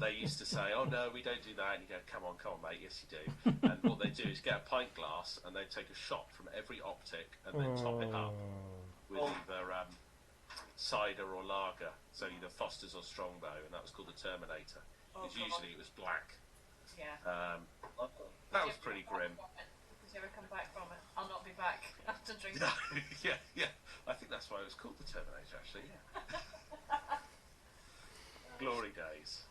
they used to say, "Oh no, we don't do that," and you go, "Come on, mate, yes you do." And what they do is get a pint glass and they take a shot from every optic and then top it up with either cider or lager, so either Foster's or Strongbow, and that was called the Terminator. Because usually it was black. Yeah. That was pretty grim. Did you ever come back from it? I'll not be back after drinking. Yeah. I think that's why it was called the Terminator, actually. Yeah. Glory days.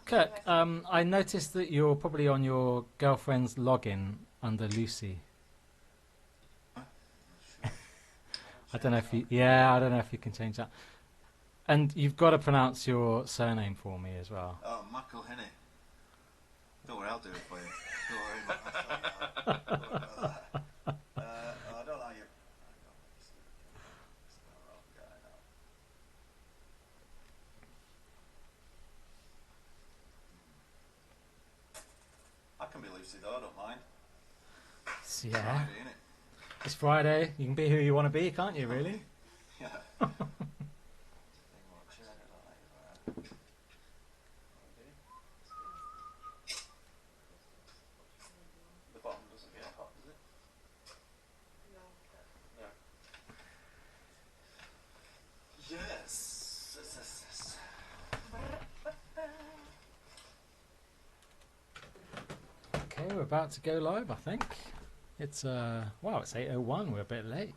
Kirk, I noticed that you're probably on your girlfriend's login under Lucy. I don't know if you can change that. And you've got to pronounce your surname for me as well. Oh, McElhinney. Don't worry, I'll do it for you. Don't worry about that. I don't know you. I can be Lucy though, I don't mind. Yeah. Friday, innit? It's Friday. You can be who you want to be, can't you, really? Yeah. The bottom doesn't get hot, does it? No. Yes. Okay, we're about to go live, I think. It's it's 8:01. We're a bit late.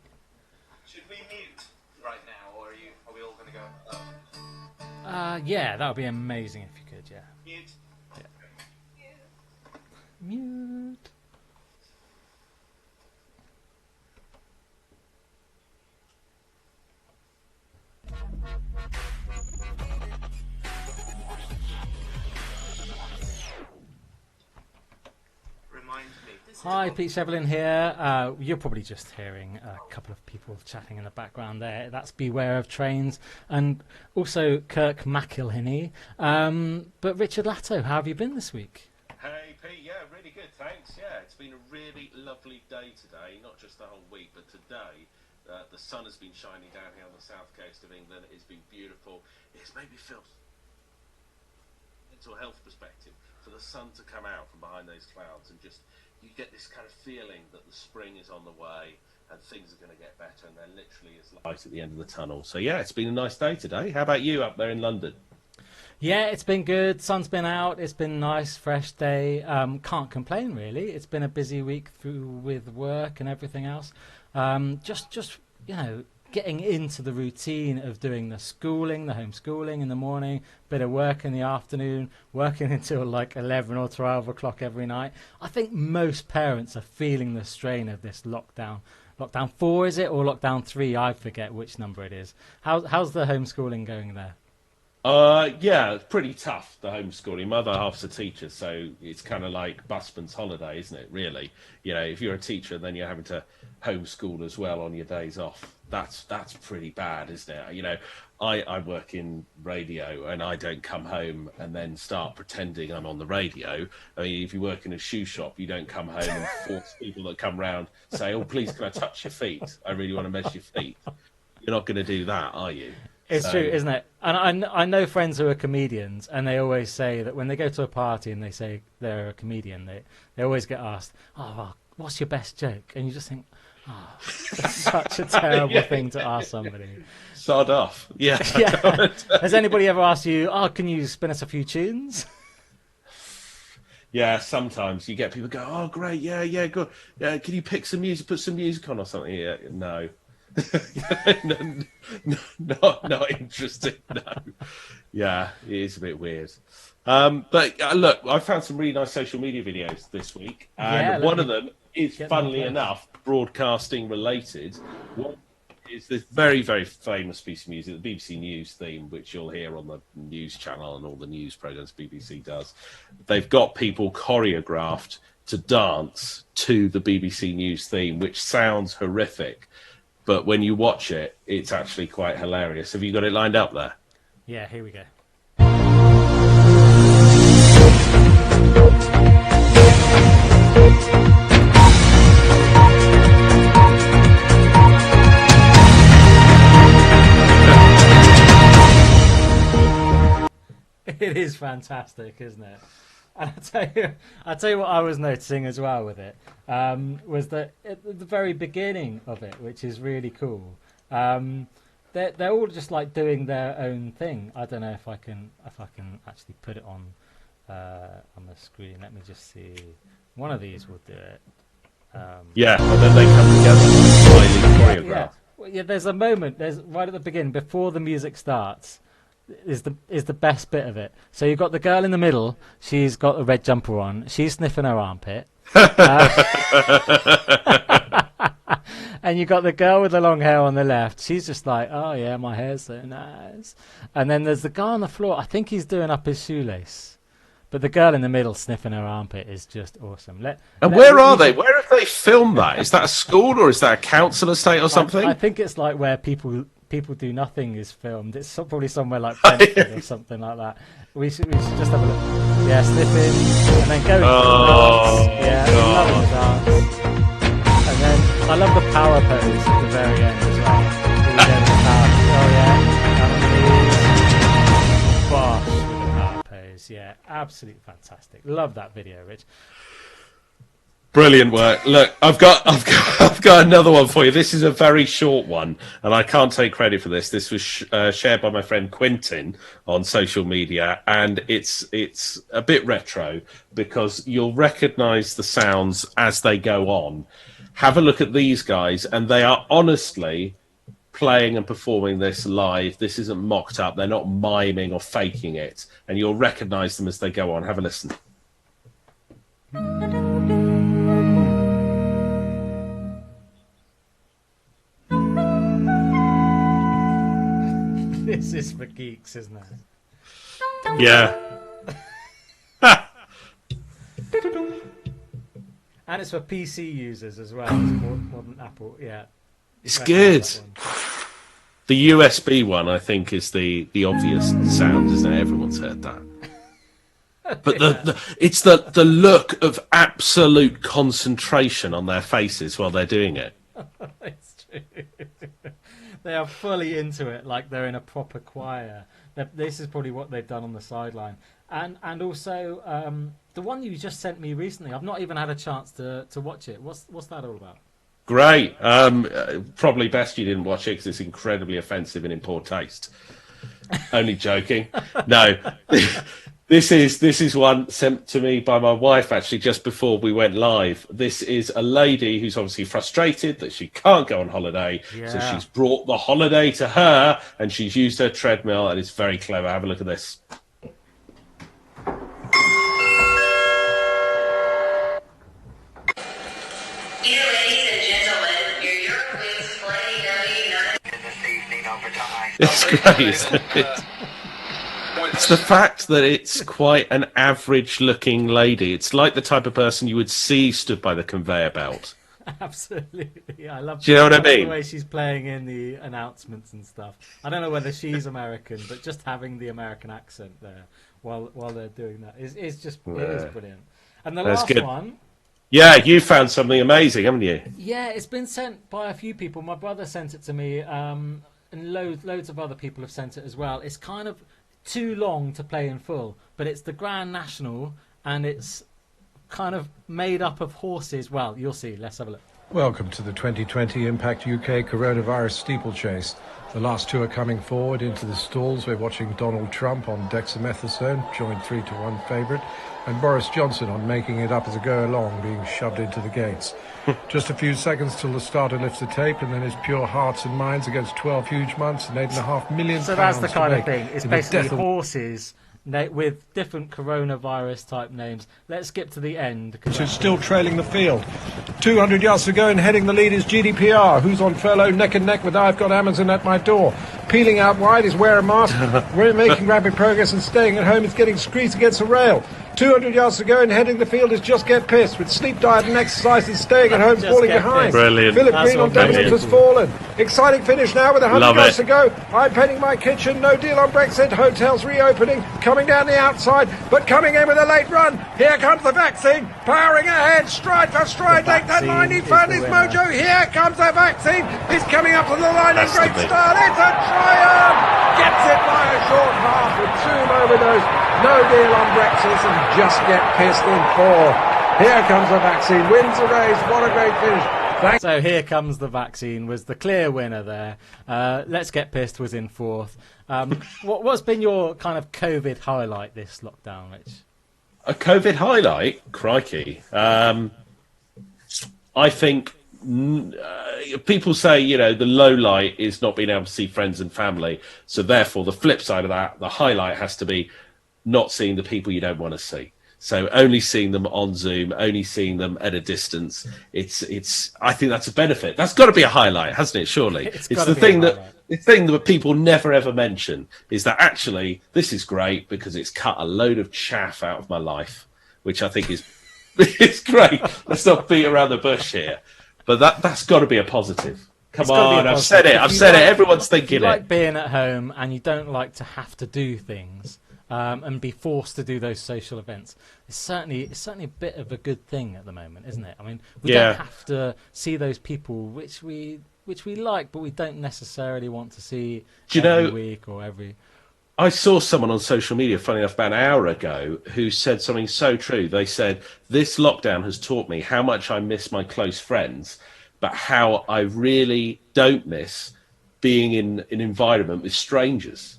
Should we mute right now, or are we all going to go? Yeah, that would be amazing if you could. Yeah. Mute. Mute. Hi, Pete Shevlin here. You're probably just hearing a couple of people chatting in the background there. That's Beware of Trains and also Kirk McElhinney. But Richard Latto, how have you been this week? Hey, Pete, yeah, really good, thanks. Yeah, it's been a really lovely day today, not just the whole week, but today. The sun has been shining down here on the south coast of England. It's been beautiful. It's made me feel, mental health perspective, for the sun to come out from behind those clouds and just, you get this kind of feeling that the spring is on the way and things are going to get better, and there literally is light at the end of the tunnel. So yeah, it's been a nice day today. How about you up there in London? Yeah, it's been good. Sun's been out. It's been a nice, fresh day. Can't complain, really. It's been a busy week through with work and everything else. Just getting into the routine of doing the schooling, the homeschooling in the morning, bit of work in the afternoon, working until like 11 or 12 o'clock every night. I think most parents are feeling the strain of this lockdown. Lockdown 4, is it, or lockdown 3? I forget which number it is. How's the homeschooling going there? Yeah, it's pretty tough, the homeschooling. My other half's a teacher, so it's kind of like busman's holiday, isn't it, really? You know, if you're a teacher, then you're having to homeschool as well on your days off. That's pretty bad, isn't it? You know, I work in radio, and I don't come home and then start pretending I'm on the radio. I mean, if you work in a shoe shop, you don't come home and force people that come round say, "Oh, please, can I touch your feet? I really want to measure your feet." You're not going to do that, are you? It's true, isn't it? And I know friends who are comedians, and they always say that when they go to a party and they say they're a comedian, they always get asked, "Oh, well, what's your best joke?" And you just think, "Oh, that's such a terrible thing to ask somebody." Sod off. Yeah. Yeah. Has anybody ever asked you, "Oh, can you spin us a few tunes?" Yeah, sometimes you get people go, "Oh, great, yeah, good. Yeah, can you pick some music, put some music on or something?" Yeah, no. Not interested. No. Yeah, it is a bit weird. But look, I found some really nice social media videos this week, and one of them is, funnily enough, broadcasting related. One is this very, very famous piece of music, the BBC News theme, which you'll hear on the news channel and all the news programs BBC does. They've got people choreographed to dance to the BBC News theme, which sounds horrific. But when you watch it, it's actually quite hilarious. Have you got it lined up there? Yeah, here we go. It is fantastic, isn't it? And I tell you what I was noticing as well with it, was that at the very beginning of it, which is really cool, they're all just like doing their own thing. I don't know if I can actually put it on the screen. Let me just see. One of these will do it. Yeah, and then they come together like choreographed. Yeah, there's a moment. There's right at the beginning, before the music starts, is the best bit of it. So you've got the girl in the middle. She's got a red jumper on. She's sniffing her armpit. And you got the girl with the long hair on the left. She's just like, oh yeah, my hair's so nice. And then there's the guy on the floor. I think he's doing up his shoelace. But the girl in the middle sniffing her armpit is just awesome. Where are they? Where have they filmed that? Is that a school or is that a council estate or something? I think it's like where people do nothing is filmed. It's probably somewhere like Brentford or something like that. We should just have a look. Yeah, sniffing and then going to the dance. Yeah, loving the dance. And then I love the power pose at the very end as well. Oh yeah, bosh with the power pose. Yeah, absolutely fantastic. Love that video, Rich. Brilliant work. Look, I've got another one for you. This is a very short one, and I can't take credit for this. This was shared by my friend Quentin on social media, and it's a bit retro because you'll recognise the sounds as they go on. Have a look at these guys, and they are honestly playing and performing this live. This isn't mocked up. They're not miming or faking it, and you'll recognise them as they go on. Have a listen. This is for geeks, isn't it? Yeah. And it's for PC users as well. It's more than Apple. Yeah. It's good. The USB one, I think, is the obvious sound, isn't it? Everyone's heard that. But it's the look of absolute concentration on their faces while they're doing it. It's true. They are fully into it, like they're in a proper choir. This is probably what they've done on the sideline. And also the one you just sent me recently. I've not even had a chance to watch it. What's that all about? Great. Probably best you didn't watch it because it's incredibly offensive and in poor taste. Only joking. No. This is one sent to me by my wife, actually, just before we went live. This is a lady who's obviously frustrated that she can't go on holiday. Yeah. So she's brought the holiday to her, and she's used her treadmill, and it's very clever. Have a look at this. Dear ladies and gentlemen, your Eurowings flight this evening overtime. It's great, isn't it? It's the fact that it's quite an average-looking lady. It's like the type of person you would see stood by the conveyor belt. Absolutely. I love. Do you know what I mean? The way she's playing in the announcements and stuff. I don't know whether she's American, but just having the American accent there while they're doing that is just it is brilliant. And the last one. Yeah, you found something amazing, haven't you? Yeah, it's been sent by a few people. My brother sent it to me, and loads of other people have sent it as well. It's kind of too long to play in full, but it's the Grand National, and it's kind of made up of horses. Well, you'll see. Let's have a look. Welcome to the 2020 Impact UK Coronavirus Steeplechase. The last two are coming forward into the stalls. We're watching Donald Trump on dexamethasone, joint 3-1 favourite, and Boris Johnson on making it up as a go along, being shoved into the gates. Just a few seconds till the starter lifts the tape, and then it's pure hearts and minds against 12 huge months and £8.5 million. So that's the kind of thing. It's basically horses with different coronavirus type names. Let's skip to the end. She's still trailing the field. 200 yards to go, and heading the lead is GDPR, who's on furlough neck and neck with I've Got Amazon at my door. Peeling out wide is Wear a Mask. We're making rapid progress, and staying at home is getting squeezed against a rail. 200 yards to go, and heading the field is Just Get Pissed, with sleep, diet and exercise and staying at home falling behind. Brilliant. Philip Green on Dominic has fallen. Exciting finish now with 100 yards to go. I'm painting my kitchen, no deal on Brexit, hotels reopening, coming down the outside, but coming in with a late run. Here comes the vaccine, powering ahead, stride for stride, take that line, he found his mojo. Here comes the vaccine, he's coming up to the line in great style. It's a triumph, gets it by a short half with 2 overdose, no deal on Brexit, and just get pissed in 4. Here comes the vaccine, wins the race. What a great finish. So Here Comes the Vaccine was the clear winner there. Let's Get Pissed was in 4th. What's been your kind of COVID highlight this lockdown, Rich? A COVID highlight? Crikey. I think people say, the low light is not being able to see friends and family. So therefore, the flip side of that, the highlight has to be not seeing the people you don't want to see. So only seeing them on Zoom, only seeing them at a distance. I think that's a benefit. That's got to be a highlight, hasn't it? Surely it's the thing that people never ever mention is that actually this is great because it's cut a load of chaff out of my life, which I think is it's great. Let's not beat around the bush here, but that's got to be a positive. Come on, I've said it. Everyone's thinking it. You like being at home and you don't like to have to do things. And be forced to do those social events. It's certainly a bit of a good thing at the moment, isn't it? I mean, we don't have to see those people which we like, but we don't necessarily want to see every week or every. I saw someone on social media, funny enough, about an hour ago, who said something so true. They said, "This lockdown has taught me how much I miss my close friends, but how I really don't miss being in an environment with strangers."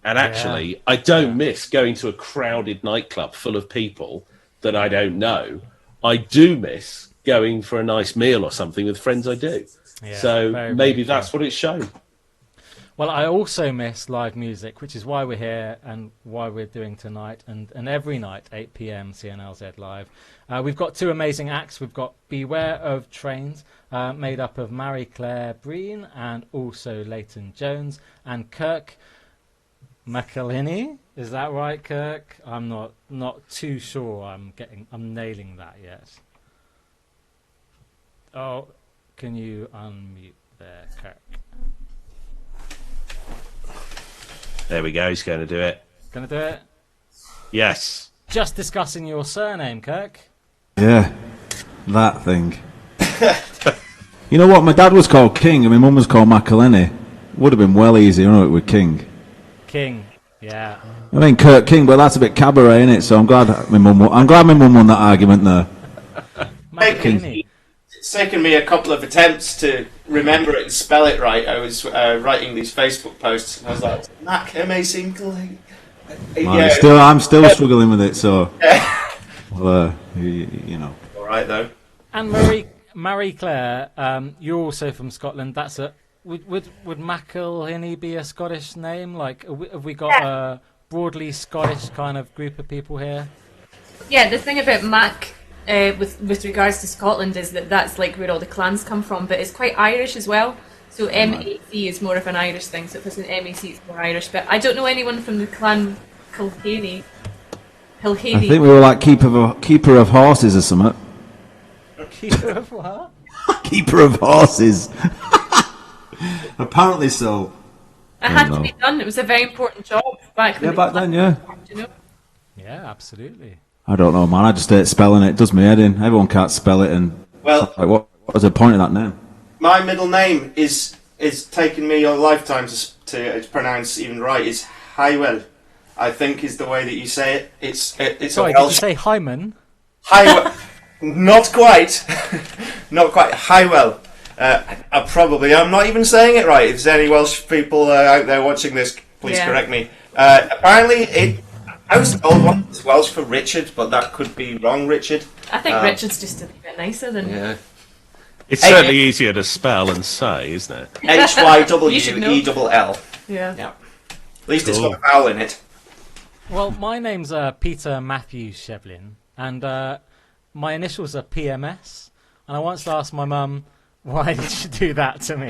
And actually, I don't miss going to a crowded nightclub full of people that I don't know. I do miss going for a nice meal or something with friends I do. Yeah, so maybe that's what it's shown. Well, I also miss live music, which is why we're here and why we're doing tonight and every night, 8 p.m. CNLZ Live. We've got 2 amazing acts. We've got Beware of Trains, made up of Marie Claire Breen and also Leighton Jones and Kirk McElhinney, is that right, Kirk? I'm not too sure. I'm nailing that yet. Oh, can you unmute there, Kirk? There we go. He's going to do it. Going to do it? Yes. Just discussing your surname, Kirk. Yeah, that thing. You know what? My dad was called King and my mum was called McElhinney. Would have been well easier, with King. King, yeah. I mean Kirk King, but that's a bit cabaret, innit? So I'm glad my mum won that argument there. It's taken me a couple of attempts to remember it and spell it right. I was writing these Facebook posts and I was like, Mac, M-A-C-K. I'm still struggling with it, so well, All right though. And Marie Claire, you're also from Scotland. That's would McElhinney be a Scottish name? Like, have we got a broadly Scottish kind of group of people here? Yeah, the thing about Mac with regards to Scotland is that's like where all the clans come from, but it's quite Irish as well. So M-A-C is more of an Irish thing, so if it's an M-A-C it's more Irish. But I don't know anyone from the clan Kilhaney. I think we were like keeper of horses or something. Keeper of what? Keeper of horses. Apparently so. It had to be done. It was a very important job back then. Yeah, back then, yeah. You know? Yeah, absolutely. I don't know, man. I just hate spelling it. It does my head in. Everyone can't spell it, and well, like, what was the point of that name? My middle name is taking me a lifetime to pronounce even right. It's Hywel, I think, is the way that you say it. It's Sorry, a Welsh. did you say Hyman? Hywel. Not quite. Not quite. Hywel. I'm not even saying it right. If there's any Welsh people out there watching this, please correct me. Apparently, I was told one was Welsh for Richard, but that could be wrong, Richard. I think Richard's just a bit nicer than... Yeah. It's certainly easier to spell and say, isn't it? Hywell. Yeah. At least it's got a vowel in it. Well, my name's Peter Matthew Shevlin, and my initials are PMS, and I once asked my mum, why did she do that to me?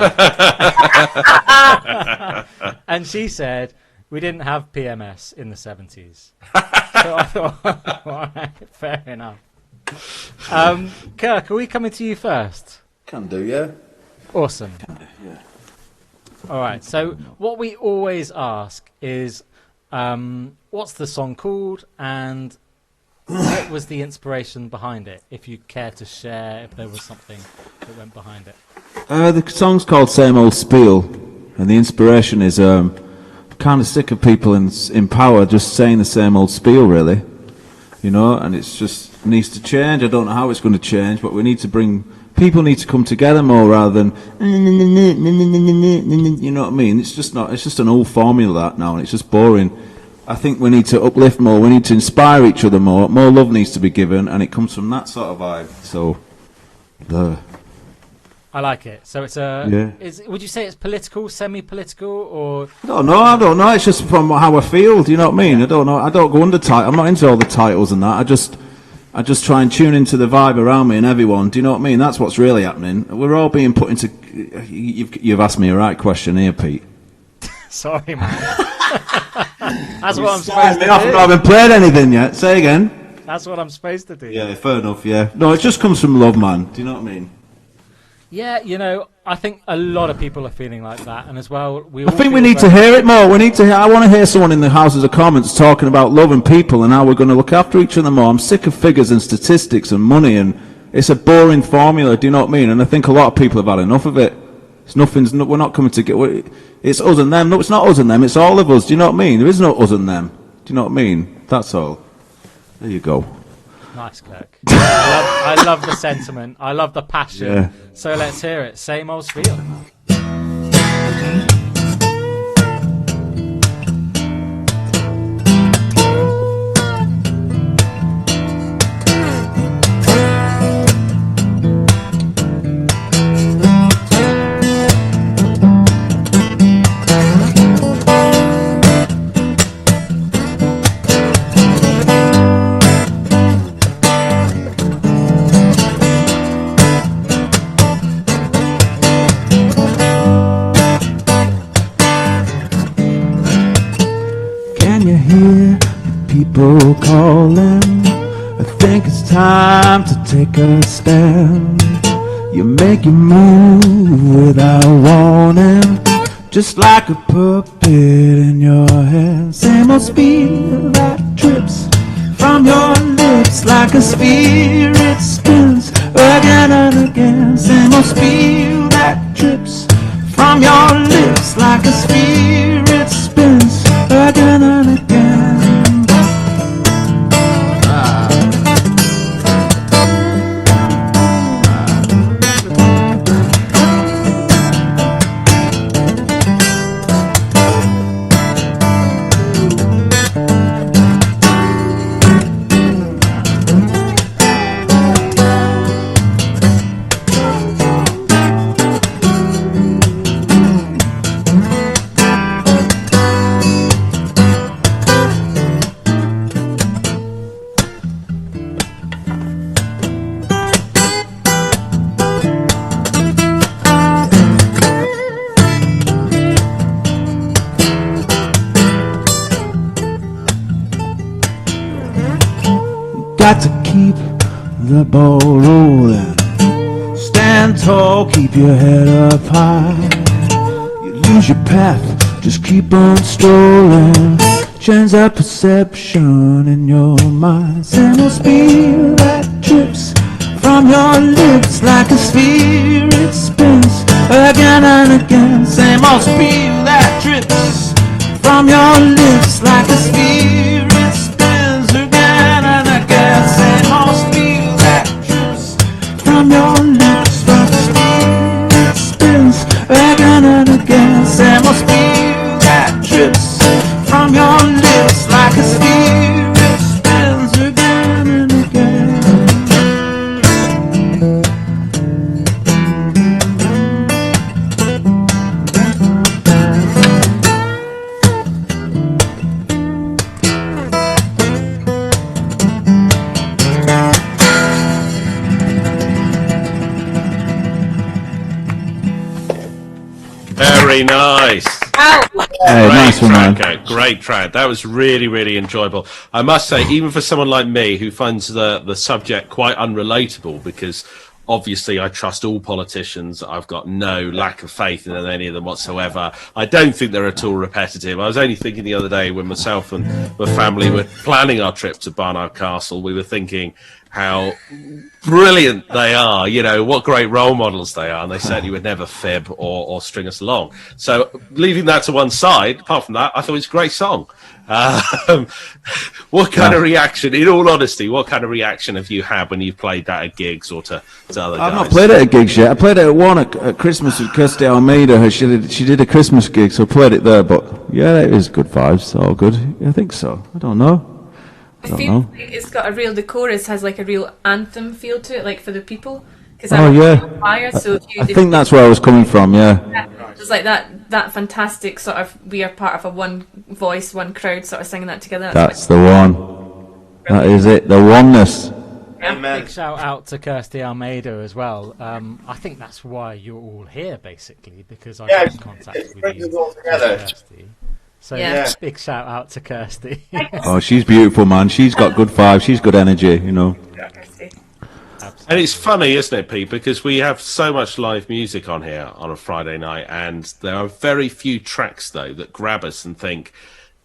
And she said, we didn't have PMS in the 70s. So I thought, all right, fair enough. Kirk, are we coming to you first? Can do, yeah. Awesome. Can do, yeah. All right, so what we always ask is, what's the song called, and what was the inspiration behind it? If you care to share, if there was something that went behind it. The song's called Same Old Spiel, and the inspiration is kind kind of sick of people in power just saying the same old spiel, really. You know, and it's just needs to change. I don't know how it's going to change, but people need to come together more rather than, you know what I mean? It's just an old formula that now, and it's just boring. I think we need to uplift more, we need to inspire each other more love needs to be given, and it comes from that sort of vibe. So, I like it. So it's would you say it's political, semi-political, or? I don't know. It's just from how I feel. Do you know what I mean? I don't know. I don't go under title. I'm not into all the titles and that. I just try and tune into the vibe around me and everyone. Do you know what I mean? That's what's really happening. We're all being put into. You've asked me a right question here, Pete. Sorry, man. That's what I'm supposed to do. I haven't played anything yet. Say again. That's what I'm supposed to do. Yeah, fair enough. Yeah. No, it just comes from love, man. Do you know what I mean? Yeah, you know, I think a lot of people are feeling like that, and as well, I think we need to hear it more. I want to hear someone in the Houses of Commons talking about loving people and how we're going to look after each other more. I'm sick of figures and statistics and money, and it's a boring formula. Do you know what I mean? And I think a lot of people have had enough of it. We're not coming to get. It's us and them. No, it's not us and them. It's all of us. Do you know what I mean? There is no us and them. Do you know what I mean? That's all. There you go. Nice, Kirk. I love the sentiment. I love the passion. Yeah. So let's hear it. Same old spiel. People calling, I think it's time to take a stand. You make your move without warning, just like a puppet in your hand. Same old spiel that drips from your lips like a spirit spins again and again. Same old spiel that drips from your lips like a spirit spins again and again. Got to keep the ball rolling. Stand tall, keep your head up high. You lose your path, just keep on strolling. Change that perception in your mind. Send a spiel that drips from your lips like a sphere. It spins again and again. Same old spiel that drips from your lips like a sphere. It spins again and again. Same old spiel that drips from your lips like a sphere. It spins again and again. Same old spiel that drips from your lips like a sphere. It spins again and again. Very nice. Hey, nice one, man. Great track. That was really, really enjoyable. I must say, even for someone like me who finds the subject quite unrelatable, because obviously I trust all politicians. I've got no lack of faith in any of them whatsoever. I don't think they're at all repetitive. I was only thinking the other day when myself and my family were planning our trip to Barnard Castle, we were thinking, how brilliant they are, you know, what great role models they are, and they certainly would never fib or string us along. So leaving that to one side, apart from that, I thought it was a great song. What kind of reaction, in all honesty, what kind of reaction have you had when you've played that at gigs or to other guys? I've not played it at gigs yet. I played it at one at Christmas with Kirsty Almeida. She did a Christmas gig, so I played it there. But yeah, it was good vibes. All good. I think so. I don't know. I feel like it's got a real, the chorus has like a real anthem feel to it, like for the people. Oh yeah, choir, so I think that's where I was coming from. Yeah, it's like that fantastic sort of, we are part of a one voice, one crowd sort of singing that together. That's the one. That is it. The oneness. Big shout out to Kirsty Almeida as well. I think that's why you're all here, basically, because I got in contact with you, Kirsty. So big shout out to Kirsty. Oh, she's beautiful, man. She's got good vibes. She's good energy, you know. And it's funny, isn't it, Pete? Because we have so much live music on here on a Friday night, and there are very few tracks, though, that grab us and think,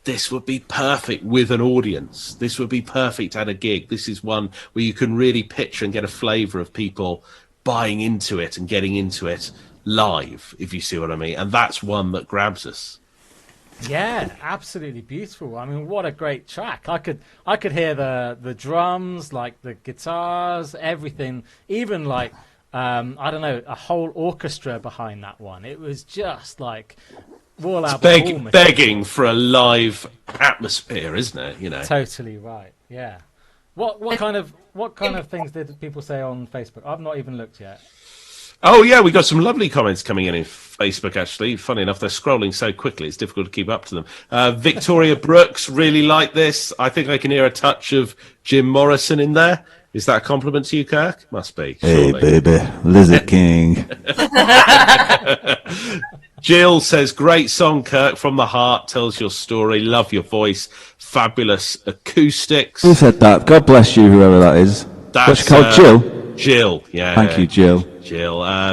this would be perfect with an audience. This would be perfect at a gig. This is one where you can really picture and get a flavour of people buying into it and getting into it live, if you see what I mean. And that's one that grabs us. Yeah, absolutely beautiful. I mean, what a great track. I could hear the drums, like the guitars, everything, even like I don't know, a whole orchestra behind that one. It was just like all out begging for a live atmosphere, isn't it? You know. Totally right. Yeah. What kind of things did people say on Facebook? I've not even looked yet. Oh, yeah, we got some lovely comments coming in Facebook, actually. Funny enough, they're scrolling so quickly, it's difficult to keep up to them. Victoria Brooks really liked this. I think I can hear a touch of Jim Morrison in there. Is that a compliment to you, Kirk? Must be. Surely. Hey, baby, Lizard King. Jill says, great song, Kirk, from the heart, tells your story, love your voice, fabulous acoustics. Who said that? God bless you, whoever that is. What's she called, Jill? Jill, yeah. Thank you, Jill.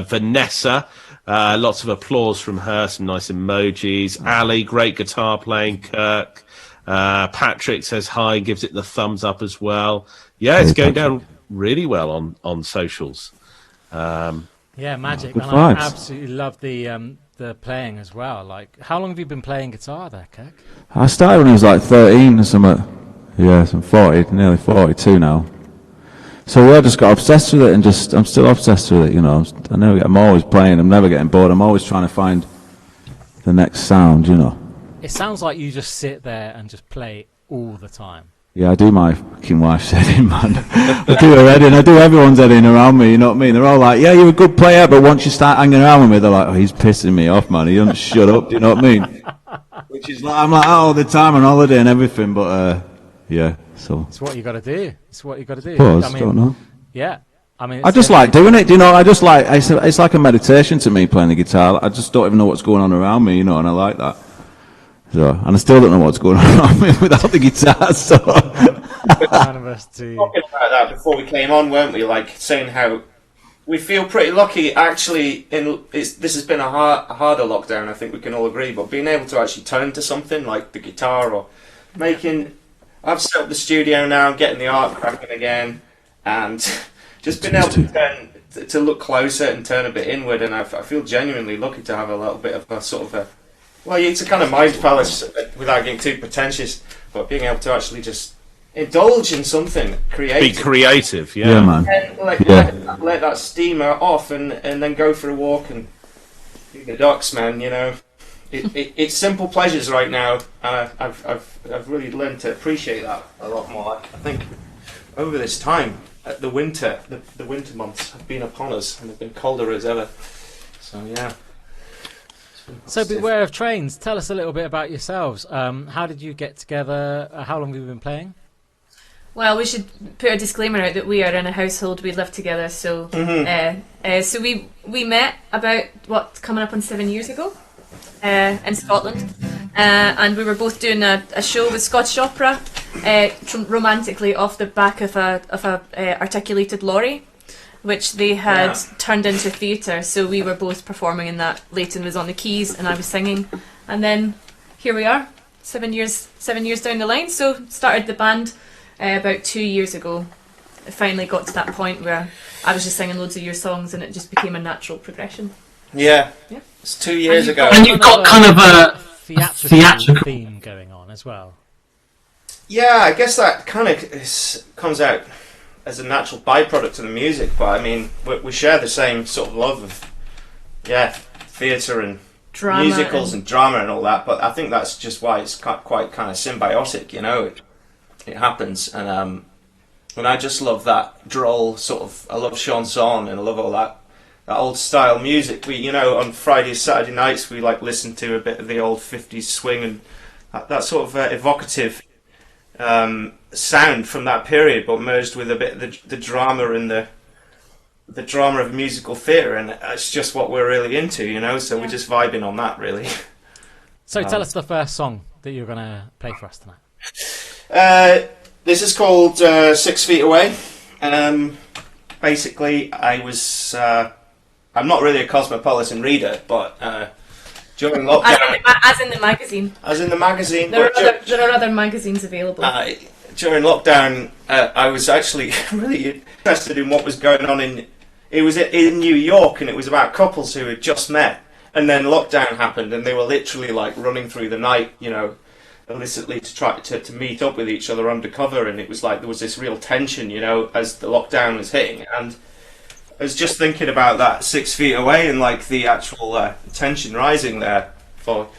Vanessa, lots of applause from her, some nice emojis. Ali, great guitar playing, Kirk. Patrick says hi, gives it the thumbs up as well. Yeah, it's going down really well on socials. Yeah, magic. Good And vibes. I absolutely love the playing as well. Like, how long have you been playing guitar there, Kirk? I started when I was like 13 or something. Yeah, so I'm 40, nearly 42 now. So yeah, I just got obsessed with it, and I'm still obsessed with it, you know. I'm always playing, I'm never getting bored, I'm always trying to find the next sound, you know. It sounds like you just sit there and just play all the time. Yeah, I do my fucking wife's heading, man. I do her heading, I do everyone's heading around me, you know what I mean? They're all like, yeah, you're a good player, but once you start hanging around with me, they're like, oh, he's pissing me off, man, he doesn't shut up, do you know what I mean? Which is like, I'm like, all the time on holiday and everything, but yeah, so. It's what you got to do. I mean, don't know. Yeah. I mean, I just like doing it, you know. I just like it's like a meditation to me playing the guitar. I just don't even know what's going on around me, you know, and I like that. So, and I still don't know what's going on around me without the guitar. So, Talking about that before we came on, weren't we? Like saying how we feel pretty lucky, actually. This has been a harder lockdown. I think we can all agree. But being able to actually turn to something like the guitar or making. I've set up the studio now, getting the art cracking again, and just been able to look closer and turn a bit inward. And I feel genuinely lucky to have a little bit of a sort of a, well, it's a kind of mind palace without getting too pretentious, but being able to actually just indulge in something creative. Be creative, yeah. Yeah, man. And let that steamer off and then go for a walk and do the ducks, man, you know. It's simple pleasures right now. I've really learned to appreciate that a lot more. I think over this time, the winter months have been upon us and they've been colder as ever. So yeah. So beware of trains. Tell us a little bit about yourselves. How did you get together? How long have you been playing? Well, we should put a disclaimer out that we are in a household. We live together, so so we met about coming up on 7 years ago. In Scotland, and we were both doing a show with Scottish Opera, romantically off the back of a articulated lorry, which they had turned into theatre. So we were both performing in that. Leighton was on the keys and I was singing, and then here we are, 7 years down the line. So started the band about 2 years ago, it finally got to that point where I was just singing loads of your songs, and it just became a natural progression. Yeah. Yeah. It's 2 years ago. And you've got kind of a theatrical theme going on as well. Yeah, I guess that kind of comes out as a natural byproduct of the music, but I mean, we share the same sort of love of, theatre and Drama musicals and drama and all that, but I think that's just why it's quite kind of symbiotic, you know, it happens, and I just love that droll sort of, I love chanson, and I love all that old style music. We, you know, on Fridays, Saturday nights, we like listen to a bit of the old 50s swing and that sort of evocative sound from that period, but merged with a bit of the drama and the drama of musical theatre, and it's just what we're really into, you know, so we're just vibing on that, really. So tell us the first song that you're going to play for us tonight. This is called 6 Feet Away. Basically, I'm not really a Cosmopolitan reader, but during lockdown... As in the magazine. As in the magazine. There are other magazines available. During lockdown, I was actually really interested in what was going on in New York, and it was about couples who had just met, and then lockdown happened, and they were literally like running through the night, you know, illicitly to try to meet up with each other undercover, and it was like there was this real tension, you know, as the lockdown was hitting, and I was just thinking about that 6 feet away and like the actual tension rising there for...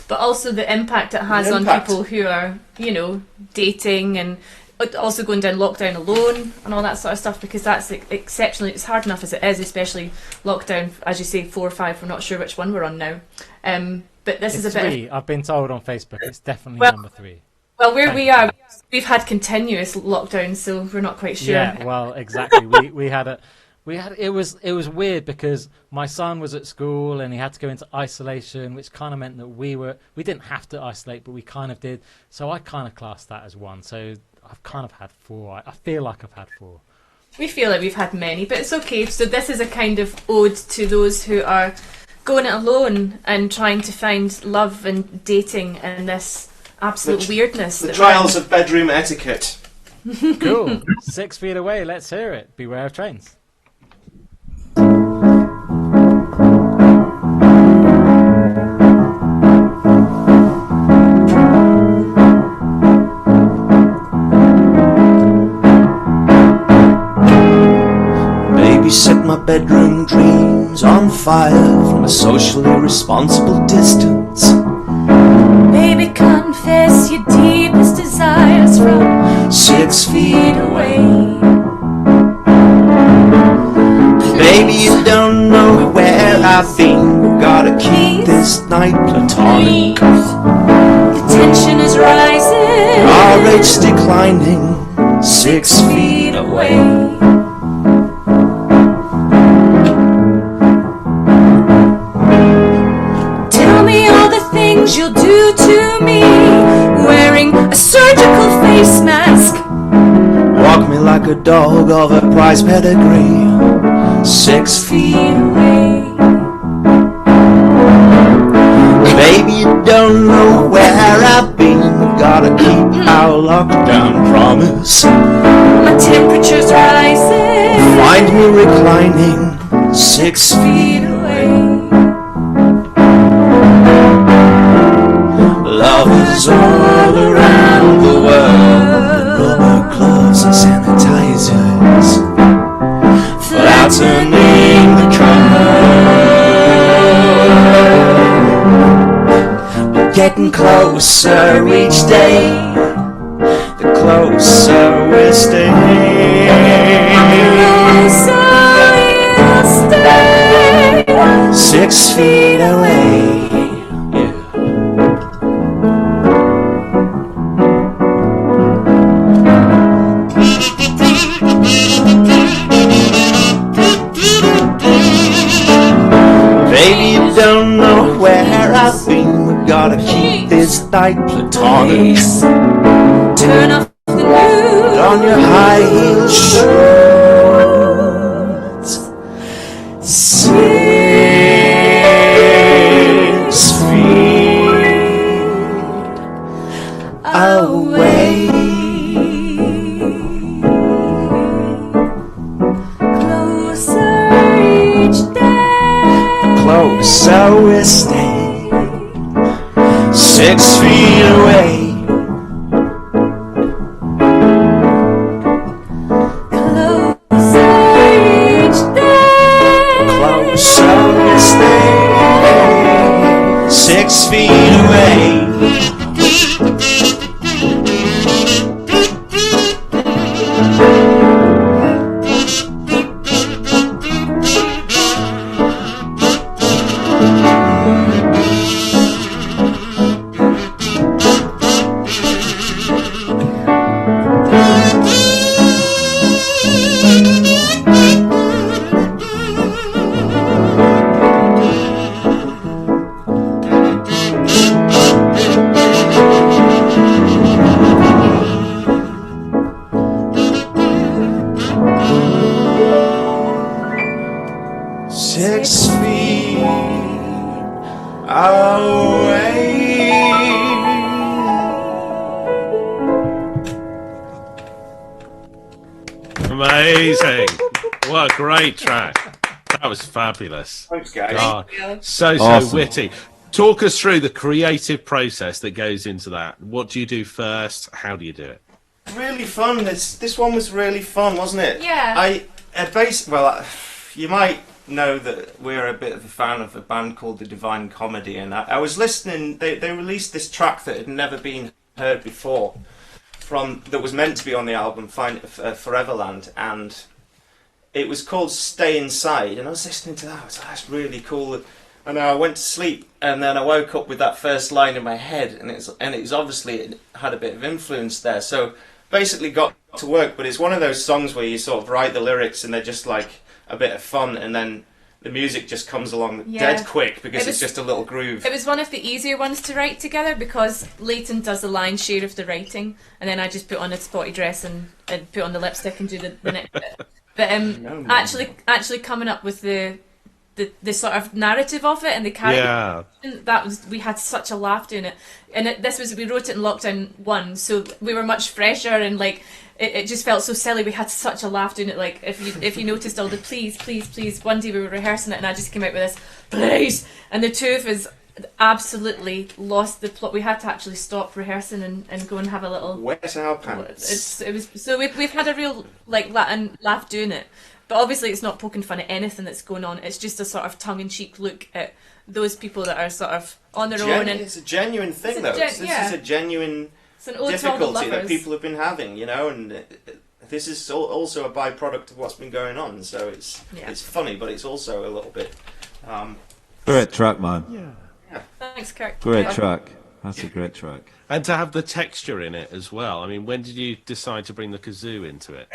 But also the impact it has on people who are, you know, dating and also going down lockdown alone and all that sort of stuff, because that's exceptionally, it's hard enough as it is, especially lockdown, as you say, 4 or 5, we're not sure which one we're on now. But this is a bit... 3. I've been told on Facebook it's definitely number 3. Well, where we are, we've had continuous lockdown, so we're not quite sure. Yeah, well, exactly. It was weird because my son was at school and he had to go into isolation, which kind of meant that we didn't have to isolate, but we kind of did. So I kind of classed that as 1. So I've kind of had 4. I feel like I've had 4. We feel like we've had many, but it's okay. So this is a kind of ode to those who are going it alone and trying to find love and dating in this absolute weirdness. The trials of bedroom etiquette. Cool. 6 feet away. Let's hear it. Beware of trains. Set my bedroom dreams on fire from a socially responsible distance. Baby, confess your deepest desires from 6 feet away. Baby, you don't know where I've been. We've gotta keep this night platonic. The tension is rising, our rate's declining 6 feet away. You'll do to me, wearing a surgical face mask. Walk me like a dog of a prize pedigree 6 feet away. Baby, you don't know where I've been. We've gotta keep our lockdown promise. My temperature's rising, find me reclining 6 feet away. Lovers all around the world, rubber gloves and sanitizers, flattening the curve. We're getting closer each day, the closer we stay. The closer you'll stay, 6 feet away. Don't know where I've been. We've gotta keep this night platonic. Turn off the news. Put on your high heel shoes. 6 feet away. 6 feet away. Closer each day, 6 feet away. Amazing. What a great track. That was fabulous. Thanks, guys. God, so Awesome. witty. Talk us through the creative process that goes into that. What do you do first? How do you do it? Really fun. This one was really fun, wasn't it? Yeah. You might know that we're a bit of a fan of a band called The Divine Comedy, and I was listening. They released this track that had never been heard before, that was meant to be on the album Foreverland, and it was called Stay Inside, and I was listening to that. I was like, that's really cool. And I went to sleep, and then I woke up with that first line in my head, and it had a bit of influence there. So basically got to work, but it's one of those songs where you sort of write the lyrics and they're just like a bit of fun, and then the music just comes along dead quick because it's just a little groove. It was one of the easier ones to write together because Leighton does the lion's share of the writing, and then I just put on a spotty dress and put on the lipstick and do the next bit. But actually coming up with the sort of narrative of it and the character, we had such a laugh doing it. And we wrote it in lockdown 1, so we were much fresher, and like it just felt so silly. We had such a laugh doing it. Like if you noticed all the please. One day we were rehearsing it, and I just came out with this please, and the two of us absolutely lost the plot. We had to actually stop rehearsing and go and have a little wet our pants. We've had a real laugh doing it. But obviously it's not poking fun at anything that's going on. It's just a sort of tongue-in-cheek look at those people that are sort of on their own. And it's a genuine thing, though. This is a genuine difficulty that people have been having, you know, and this is also a byproduct of what's been going on. So it's funny, but it's also a little bit... Great track, man. Yeah. Thanks, Kirk. Great track. That's a great track. And to have the texture in it as well. I mean, when did you decide to bring the kazoo into it?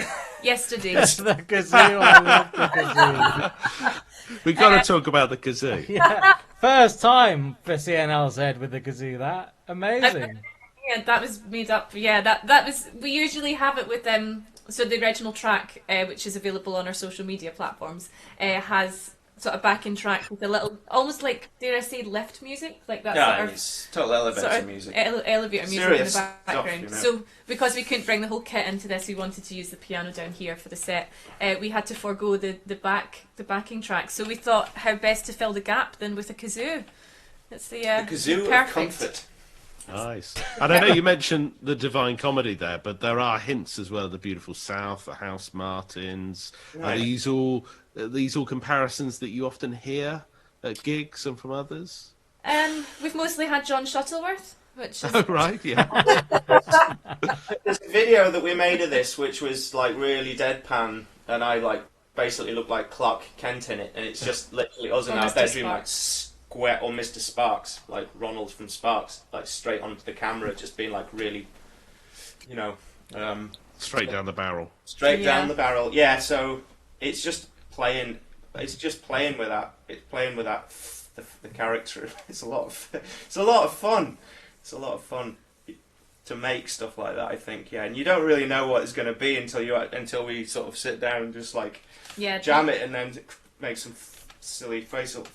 Yesterday. The kazoo, I love the kazoo. We've got to talk about the kazoo. Yeah. First time for CNLZ with the kazoo. That amazing. Yeah, that was made up. Yeah, that was. We usually have it with So the original track, which is available on our social media platforms, has sort of backing track with a little, almost like, dare I say, lift music, like that it's total elevator music. Elevator music Serious in the background. stuff, you know. So because we couldn't bring the whole kit into this, we wanted to use the piano down here for the set. We had to forego the backing track. So we thought, how best to fill the gap than with a kazoo. It's the kazoo perfect. of comfort. Nice. And I know you mentioned the Divine Comedy there, but there are hints as well. The Beautiful South, the House Martins. Right. Are these all comparisons that you often hear at gigs and from others? We've mostly had John Shuttleworth, which is... Oh, right, yeah. There's a video that we made of this, which was like really deadpan, and I like basically looked like Clark Kent in it, and it's just literally us in our Mr. bedroom, Sparks. like or Mr. Sparks, like Ronald from Sparks, like straight onto the camera, just being like really, you know, Straight down the barrel. Straight down the barrel. Yeah. So it's just playing. It's just playing with that. It's playing with that. The character. It's a lot of fun. It's a lot of fun to make stuff like that. I think. Yeah. And you don't really know what it's going to be until we sort of sit down and just like jam it and then make some silly facial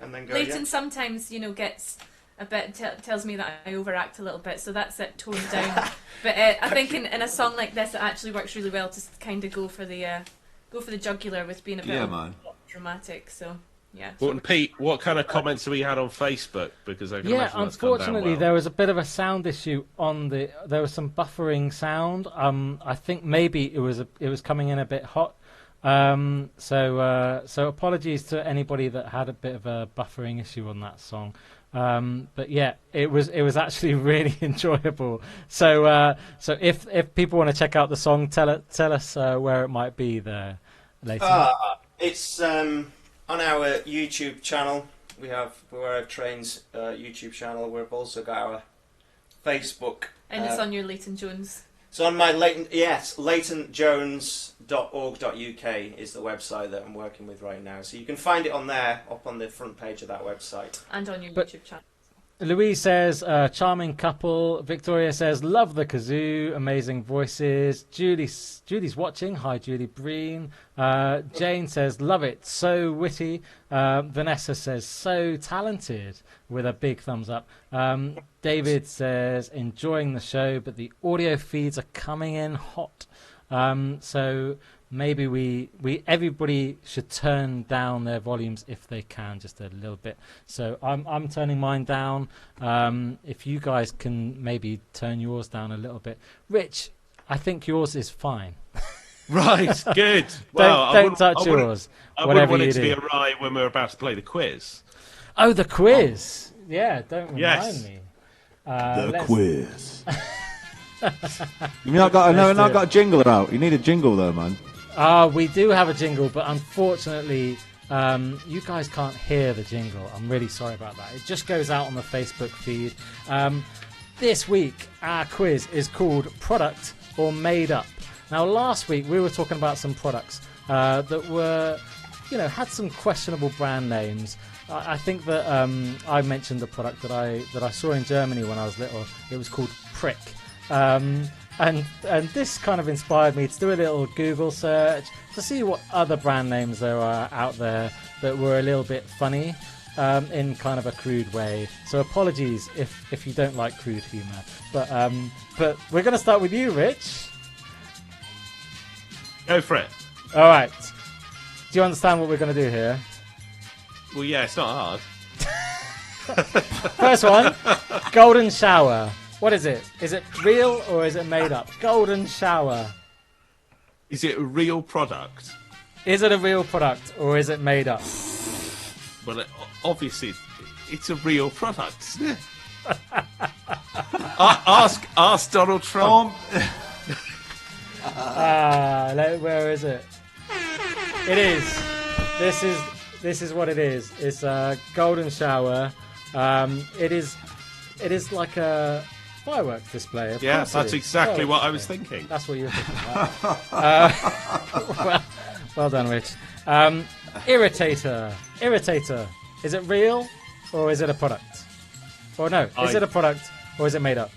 and then go. Leighton sometimes, gets a bit tells me that I overact a little bit, so that's it toned down. But I think in a song like this, it actually works really well to kind of go for the jugular with being a bit dramatic. So Yeah. Well, and Pete, what kind of comments have we had on Facebook? Because I can imagine that's gone down unfortunately, well. there was a bit of a sound issue on the. There was some buffering sound. I think maybe it was coming in a bit hot. So apologies to anybody that had a bit of a buffering issue on that song. But yeah, it was actually really enjoyable. So if people want to check out the song, tell us where it might be there later. It's on our YouTube channel. We're a Trains YouTube channel. We've also got our Facebook. And it's on your Leighton Jones. It's on my leightonjones.org.uk is the website that I'm working with right now. So you can find it on there, up on the front page of that website. And on your YouTube channel. Louise says, charming couple. Victoria says, love the kazoo, amazing voices. Julie's watching. Hi, Julie Breen. Jane says, love it, so witty. Vanessa says, so talented, with a big thumbs up. David says, enjoying the show, but the audio feeds are coming in hot. So maybe everybody should turn down their volumes if they can, just a little bit. So I'm turning mine down. If you guys can maybe turn yours down a little bit. Rich, I think yours is fine. Right, good. Don't touch yours. I wouldn't want it to be awry when we're about to play the quiz. Oh, the quiz. Yeah, don't remind me. The quiz. You've not got a jingle out. You need a jingle though, man. We do have a jingle, but unfortunately, you guys can't hear the jingle. I'm really sorry about that. It just goes out on the Facebook feed. This week, our quiz is called Product or Made Up. Now, last week, we were talking about some products that were, had some questionable brand names. I think that I mentioned the product that I saw in Germany when I was little. It was called Prick. And this kind of inspired me to do a little Google search to see what other brand names there are out there that were a little bit funny in kind of a crude way. So apologies if you don't like crude humour. But we're going to start with you, Rich. Go for it. All right. Do you understand what we're going to do here? Well, yeah, it's not hard. First one, golden shower. What is it? Is it real or is it made up? Golden shower. Is it a real product? Is it a real product or is it made up? Well, obviously, it's a real product, isn't it? Ask Donald Trump. Where is it? It is. This is what it is. It's a golden shower. It is like a fireworks display. Yeah, that's exactly what I was thinking. That's what you were thinking about. Well done, Rich. Irritator. Is it real or is it a product? Or no, is it a product or is it made up?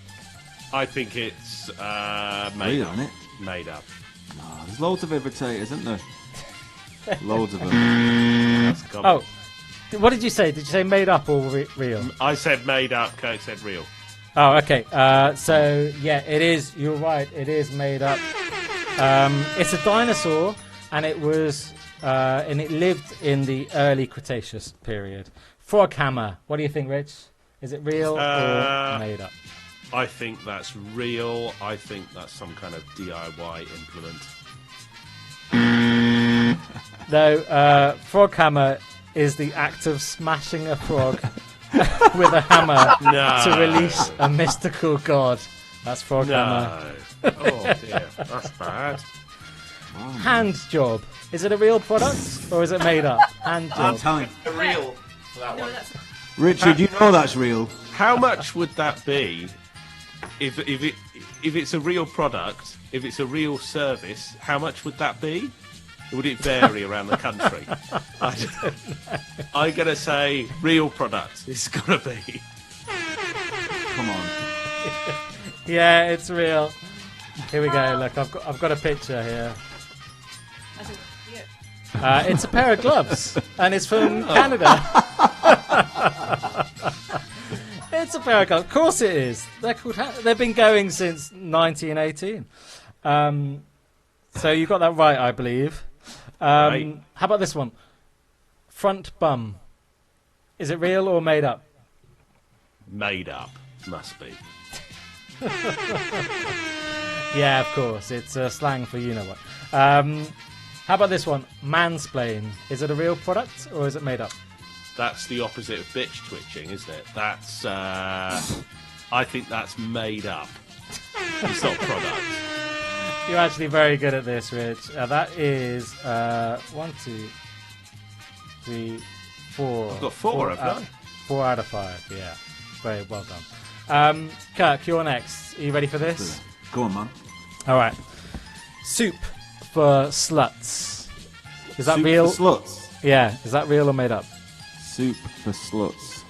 I think it's made real, up. Isn't it? Made up. Oh, there's loads of irritators, isn't there? Loads of them. Oh, what did you say? Did you say made up or real? I said made up. Kurt said real. Oh, okay. So yeah, it is. You're right. It is made up. It's a dinosaur, and it lived in the early Cretaceous period. Frog hammer. What do you think, Rich? Is it real or made up? I think that's real. I think that's some kind of DIY implement. No, frog hammer is the act of smashing a frog with a hammer to release a mystical god. That's frog hammer. Oh dear, that's bad. Hand job. Is it a real product or is it made up? Hand job. I'm telling you. Real for that one. Richard, you know that's real. How much would that be if it's a real product? If it's a real service, how much would that be? Would it vary around the country? I'm going to say real product. It's going to be. Come on. Yeah, it's real. Here we go. Look, I've got a picture here. It's a pair of gloves, and it's from Canada. It's a pair of gloves. Of course it is. They've been going since 1918. So you got that right, I believe. Right. How about this one? front bum. Is it real or made up? Made up. Must be. Yeah, of course. It's slang for you know what. How about this one? Mansplain. Is it a real product or is it made up? That's the opposite of bitch twitching, isn't it? That's. I think that's made up. It's not a product. You're actually very good at this, Rich. That is 1, 2, 3, 4. I've got 4, haven't I? 4 out of 5, yeah. Very well done. Kirk, you're next. Are you ready for this? Go on, man. All right. Soup for sluts. Is that Soup real? for sluts? Yeah. Is that real or made up? Soup for sluts.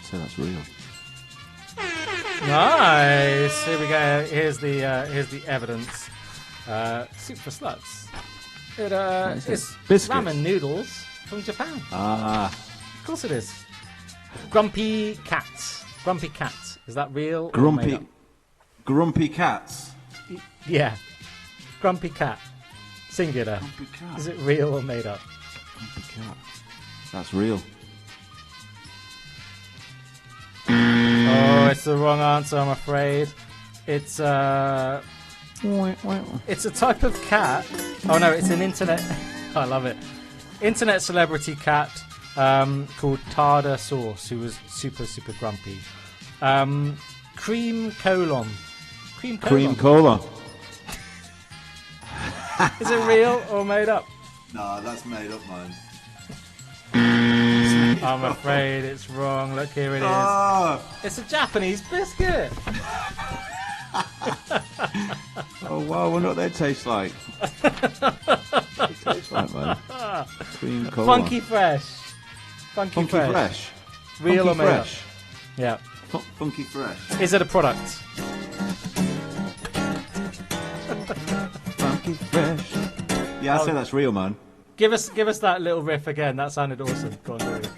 So that's real. Nice. Here we go. Here's the evidence. Soup for sluts. It's Biscuits. ramen noodles from Japan. Ah. Of course it is. Grumpy cat. Grumpy cat. Is that real? Or made up? Grumpy cats. Yeah. Grumpy cat. Singular. Grumpy cat. Is it real or made up? Grumpy cat. That's real. Oh, it's the wrong answer, I'm afraid. It's a type of cat. Oh no, it's an internet. I love it. Internet celebrity cat called Tarda Sauce, who was super grumpy. Cream colon. Cream cola. Is it real or made up? No, that's made up, man. I'm afraid it's wrong. Look, here it is. Oh, It's a Japanese biscuit. oh wow, I wonder what they taste like. What they taste like, man. Cream cola. Funky fresh. Funky fresh. Real Funky or made fresh. up? Yeah. Funky fresh. Is it a product? Funky fresh. Yeah, I'd say that's real, man. Give us that little riff again. That sounded awesome. Go on, do it.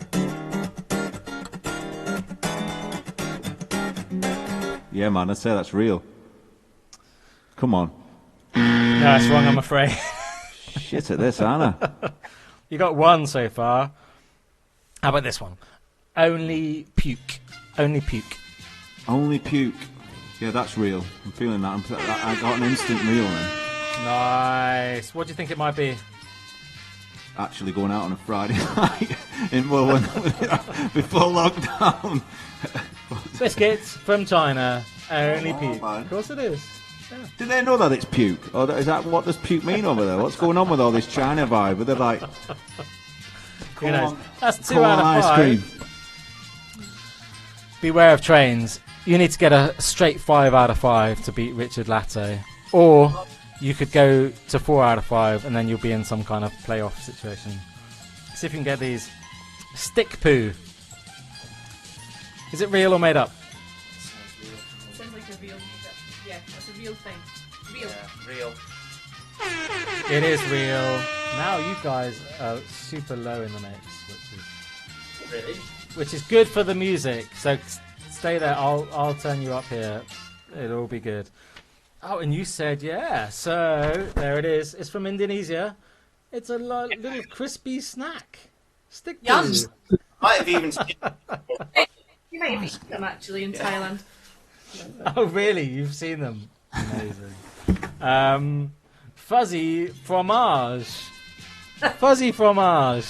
Yeah, man, I'd say that's real. Come on. No, that's wrong, I'm afraid. Shit at this, aren't I? You got one so far. How about this one? Only puke. Only puke. Only puke. Yeah, that's real. I'm feeling that. I got an instant real then. Nice. What do you think it might be? Actually going out on a Friday night before lockdown. Biscuits from China. Only puke. Man. Of course it is. Yeah. Do they know that it's puke? Or is that what does puke mean over there? What's going on with all this China vibe? Where they're like, Who knows? That's 2 come out on, of 5. ice cream. Beware of trains. You need to get a straight 5 out of 5 to beat Richard Latto. Or you could go to 4 out of 5 and then you'll be in some kind of playoff situation. See if you can get these. Stick poo. Is it real or made up? Sounds like a real made up. Yeah, that's a real thing. Real. Yeah, real. It is real. Now you guys are super low in the mix, which is good for the music. So stay there. I'll turn you up here. It'll all be good. Oh, and you said yeah. So there it is. It's from Indonesia. It's a little crispy snack. Stick Yum. poo. Might have even seen You might have eaten them actually in Thailand. Oh, really? You've seen them? Amazing. Fuzzy fromage. Fuzzy fromage.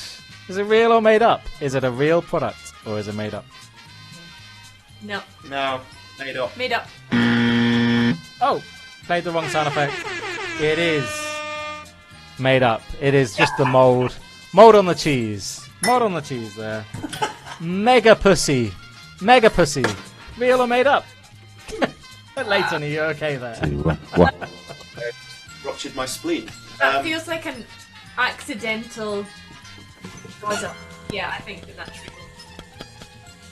Is it real or made up? Is it a real product or is it made up? No. No, made up. Made up. Oh, played the wrong sound effect. It is made up. It is just the mold. Mold on the cheese. Mold on the cheese there. Mega pussy. Mega pussy. Real or made up? Leighton, are you okay there? Ruptured my spleen. That feels like an accidental buzzer. Yeah, I think that's real.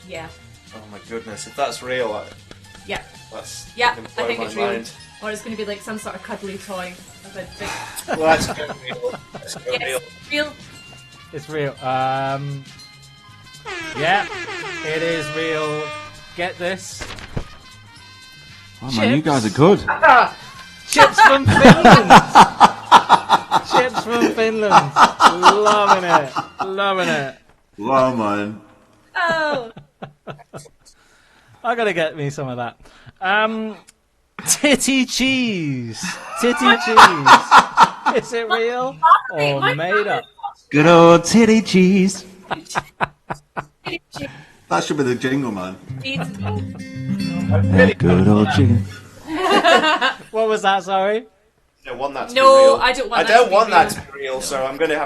Yeah. Oh my goodness, if that's real, Yeah. that's Yeah, gonna I blow think my it's real. mind. Or it's going to be like some sort of cuddly toy. Of a big... Well, that's go real. Let's go real. Real. It's real. Yeah, it is real. Get this. Oh man, you guys are good. Chips from Finland. Chips from Finland. Loving it. Loving it. Wow, man. Oh. I gotta get me some of that. Titty cheese. Titty cheese. Is it real or made up? Good old titty cheese. That should be the jingle, man. That good old chicken. What was that, sorry? I don't want that to be No, real. I don't want I that don't to be want that real. to be real, so we're going to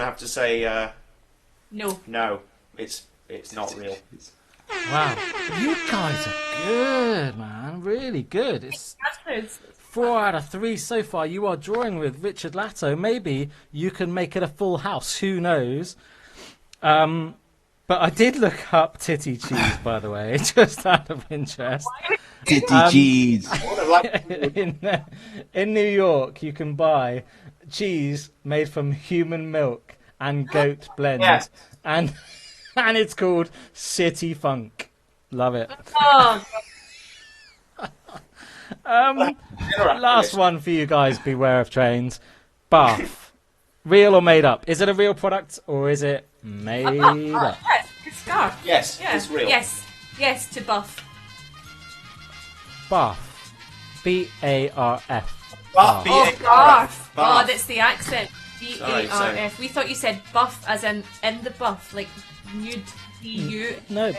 have to say No. no. It's not real. Wow. You guys are good, man. Really good. It's 4 out of 3 so far. You are drawing with Richard Latto. Maybe you can make it a full house. Who knows? But I did look up titty cheese, by the way, just out of interest. Titty cheese. In New York, you can buy cheese made from human milk and goat blend. Yes. And it's called City Funk. Love it. Oh. Last one for you guys, beware of trains. Bath. Real or made up? Is it a real product or is it made up? Yes, it's scarf. Yes, Yeah. it's real. Yes, to buff. Bath. B-A-R-F. Bath. Oh, barf. Oh, Bath. that's the accent. B-A-R-F. We thought you said buff as in the buff, like nude, B-U. No,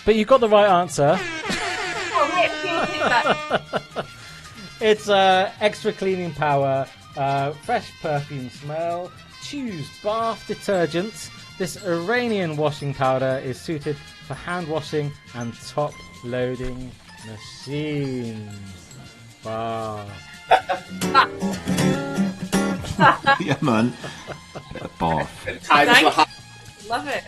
but you got the right answer. Oh, wait, okay, take that. It's extra cleaning power, fresh perfume smell. Choose bath detergent. This Iranian washing powder is suited for hand washing and top loading machines. Wow. Yeah, man. Barf. Love it.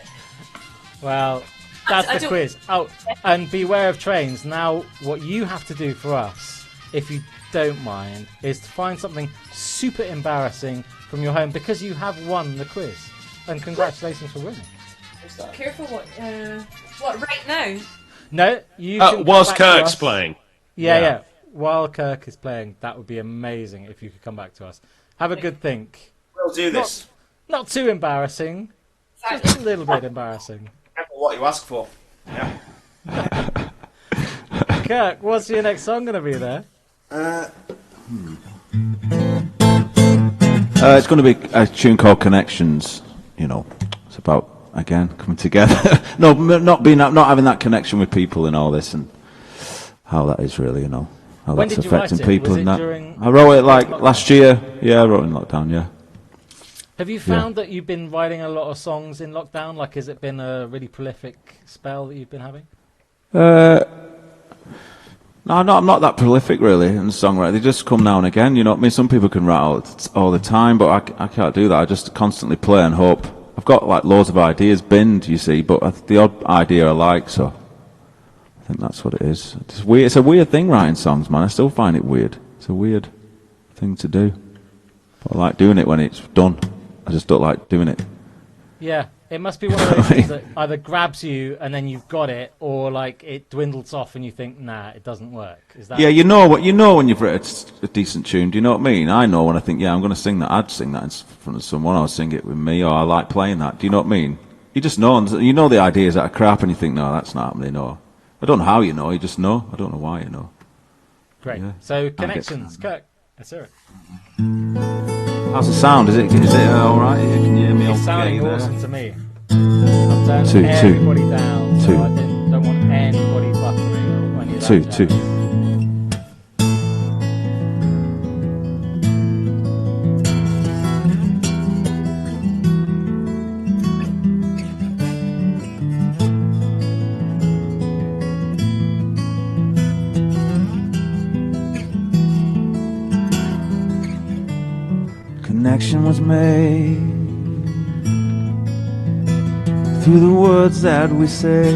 Well, that's I the don't- quiz. Oh, and beware of trains. Now, what you have to do for us, if you don't mind, is to find something super embarrassing from your home because you have won the quiz. And congratulations for winning. Careful what right now? No, you can come whilst back to Kirk's us. playing. Yeah. While Kirk is playing, that would be amazing if you could come back to us. Have a good think. We'll do this. Not too embarrassing. Just a little bit embarrassing. Careful what you ask for. Yeah. Kirk, what's your next song going to be there? It's going to be a tune called Connections. You know, it's about again coming together. No, not having that connection with people and all this, and how that is really, you know, how When that's did you affecting write it? people Was and it that. during I wrote it like lockdown? last year. Yeah, I wrote it in lockdown. Yeah. Have you found that you've been writing a lot of songs in lockdown? Like, has it been a really prolific spell that you've been having? No, I'm not that prolific really in songwriting. They just come now and again. You know what I mean? Some people can write all the time, but I can't do that. I just constantly play and hope. I've got like loads of ideas binned, you see, but the odd idea I like, so I think that's what it is. It's weird. It's a weird thing writing songs, man. I still find it weird. It's a weird thing to do. But I like doing it when it's done. I just don't like doing it. Yeah, it must be one of those things that either grabs you and then you've got it, or like it dwindles off and you think, nah, it doesn't work. Is that? Yeah, you know when you've written a decent tune. Do you know what I mean? I know when I think, yeah, I'm going to sing that. I'd sing that in front of someone. I'll sing it with me, or I like playing that. Do you know what I mean? You just know. And you know the ideas that are crap, and you think, no, that's not happening. No, I don't know how you know. You just know. I don't know why you know. Great. Yeah. So connections, Kirk. Let's hear it. How's the sound? Is it all right? Can you hear me? It's Okay sounding there? awesome to me. I've turned Two. everybody down, so Two. I don't want anybody buffering or any of that. Two. jazz. Connection was made through the words that we say.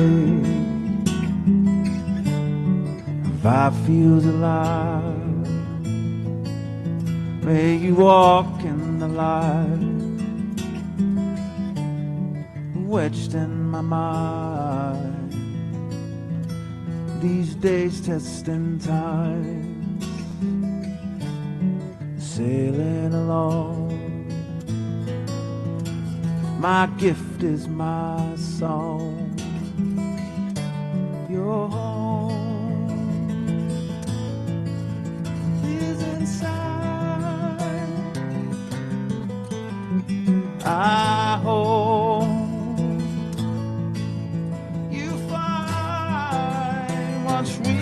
Vibe feels alive. May you walk in the light, wedged in my mind. These days testing time, sailing along My gift is my song. Your home is inside. I hope you find what's real.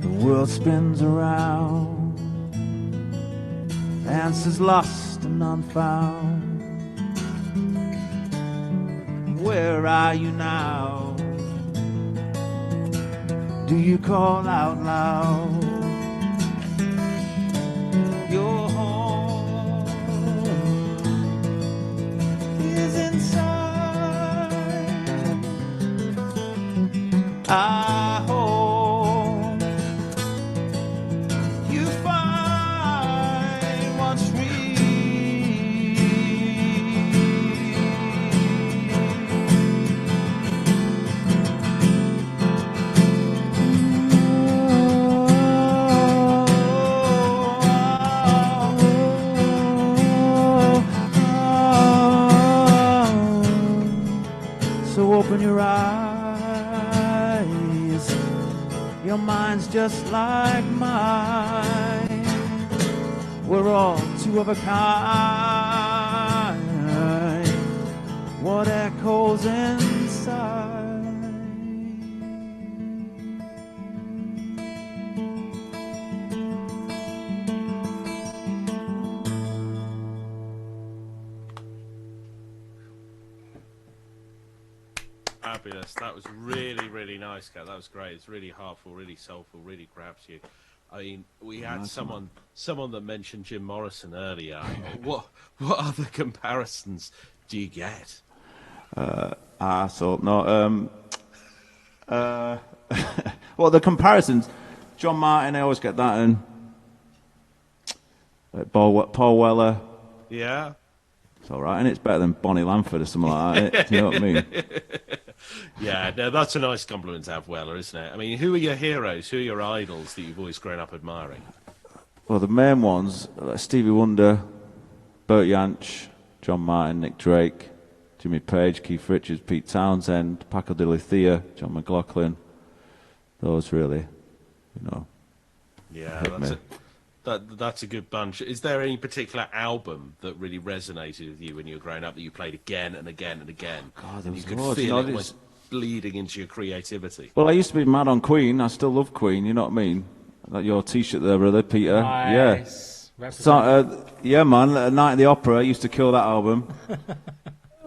The world spins around, answers lost and unfound. Where are you now? Do you call out loud? Your home is inside. I hope you find what's real. So open your eyes, your mind's just like mine. We're all two of a kind. What echoes inside? Fabulous. That was really, really nice, Kat. That was great. It's really heartful, really soulful, really grabs you. I mean, we had someone that mentioned Jim Morrison earlier. What other comparisons do you get? Well, the comparisons. John Martin, I always get that, and Paul Weller. Yeah. It's all right, and it's better than Bonnie Lamford or something like that. Do you know what I mean? Yeah, no, that's a nice compliment to have, Weller, isn't it? I mean, who are your heroes? Who are your idols that you've always grown up admiring? Well, the main ones, like Stevie Wonder, Burt Jansch, John Martin, Nick Drake, Jimmy Page, Keith Richards, Pete Townsend, Paco de Lucia, John McLaughlin. Those really, you know. Yeah, that's a good bunch. Is there any particular album that really resonated with you when you were growing up that you played again and again and again? God, and you could feel it almost bleeding into your creativity. Well, I used to be mad on Queen. I still love Queen, you know what I mean? Like your T-shirt there, brother, Peter. Nice. Yeah. So, yeah, man, Night at the Opera, I used to kill that album.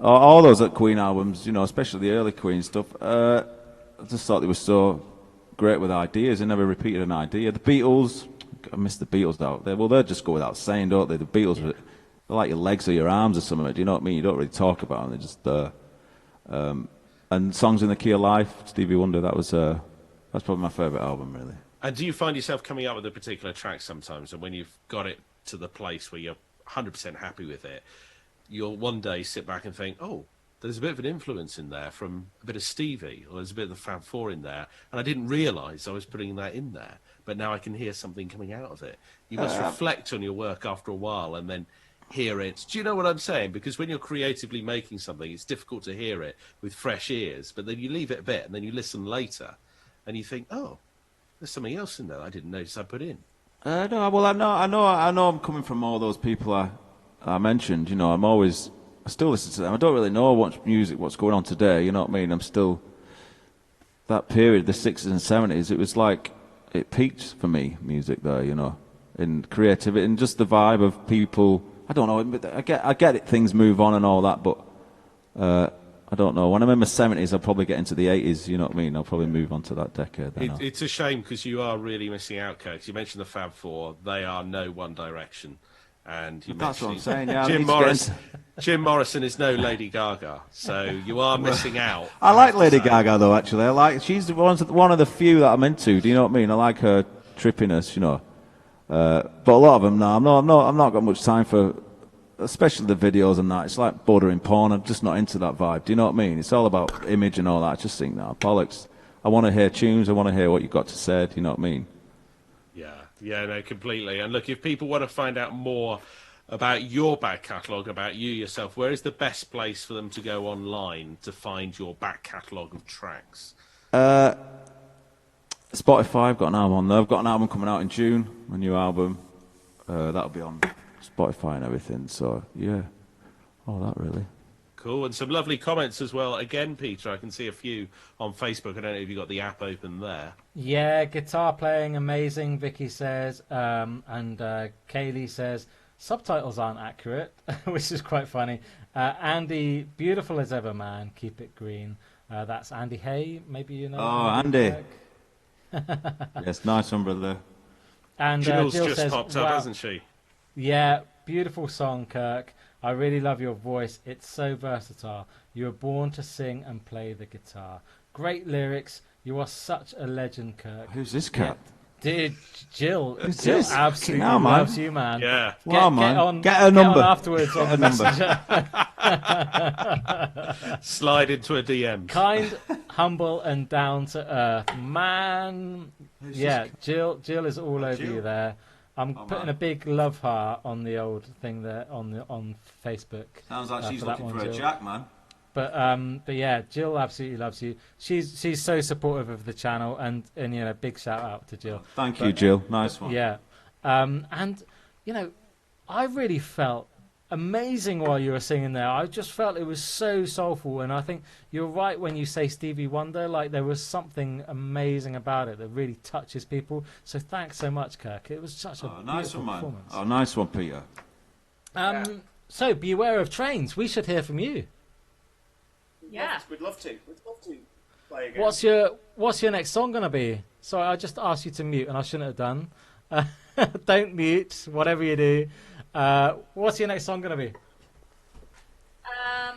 All those Queen albums, you know, especially the early Queen stuff. I just thought they were so great with ideas. They never repeated an idea. The Beatles, I miss the Beatles out there. Well, they'll just go without saying, don't they? The Beatles, they're like your legs or your arms or something. Do you know what I mean? You don't really talk about them. They're just and Songs in the Key of Life, Stevie Wonder. That's probably my favourite album, really. And do you find yourself coming up with a particular track sometimes, and when you've got it to the place where you're 100% happy with it, you'll one day sit back and think, oh, there's a bit of an influence in there from a bit of Stevie, or there's a bit of the Fab Four in there, and I didn't realise I was putting that in there, but now I can hear something coming out of it. You must reflect on your work after a while and then hear it. Do you know what I'm saying? Because when you're creatively making something, it's difficult to hear it with fresh ears, but then you leave it a bit and then you listen later and you think, oh, there's something else in there I didn't notice I put in. No, well, I know I'm coming from all those people I mentioned. You know, I still listen to them. I don't really know what's going on today. You know what I mean? I'm still that period, the 60s and 70s. It was like it peaked for me, music there. You know, in creativity and just the vibe of people. I don't know. I get it. Things move on and all that, but I don't know. When I'm in my 70s, I'll probably get into the 80s. You know what I mean? I'll probably move on to that decade. It's a shame because you are really missing out, Kirk. You mentioned the Fab Four. They are no One Direction. And you That's what I'm mentioned saying. Yeah, Jim Morrison is no Lady Gaga, so you are missing out. I like Lady Gaga though. Actually, she's one of the few that I'm into. Do you know what I mean? I like her trippiness, you know. But a lot of them, no, I'm not got much time for, especially the videos and that. It's like bordering porn. I'm just not into that vibe. Do you know what I mean? It's all about image and all that. I just think, no, bollocks. I want to hear tunes. I want to hear what you've got to say. Do you know what I mean? Yeah, no, completely. And look, if people want to find out more about your back catalogue, about you yourself, where is the best place for them to go online to find your back catalogue of tracks? Spotify, I've got an album on there. I've got an album coming out in June, a new album. That'll be on Spotify and everything. So, yeah. Oh, that really. Cool, and some lovely comments as well. Again, Peter, I can see a few on Facebook. I don't know if you've got the app open there. Yeah, guitar playing amazing, Vicky says. And Kaylee says, subtitles aren't accurate, which is quite funny. Andy, beautiful as ever, man. Keep it green. That's Andy Hay. Maybe you know. Oh, Andy. Yes, nice one, brother. And Jill just says, popped up, hasn't she? Yeah, beautiful song, Kirk. I really love your voice. It's so versatile. You were born to sing and play the guitar. Great lyrics. You are such a legend, Kirk. Who's this cat? Dude, Jill. Who's Jill this? absolutely loves you, man. Yeah. Get her number. Get on afterwards on the messenger. Slide into a DM. Kind, humble, and down to earth, man. Jill is all over you there. I'm putting a big love heart on the old thing there on Facebook. Sounds like she's looking for a jack, man. But yeah, Jill absolutely loves you. She's so supportive of the channel, and you know, big shout out to Jill. Thank you, Jill. Nice one. Yeah, and you know, I really felt amazing while you were singing there. I just felt it was so soulful, and I think you're right when you say Stevie Wonder. Like, there was something amazing about it that really touches people. So thanks so much, Kirk. It was such a nice beautiful one, man. performance. Oh, nice one, Peter. So beware of trains. We should hear from you. Yeah, we'd love to. We'd love to play again. What's your next song gonna be? Sorry, I just asked you to mute, and I shouldn't have done. Don't mute. Whatever you do. What's your next song gonna be? Our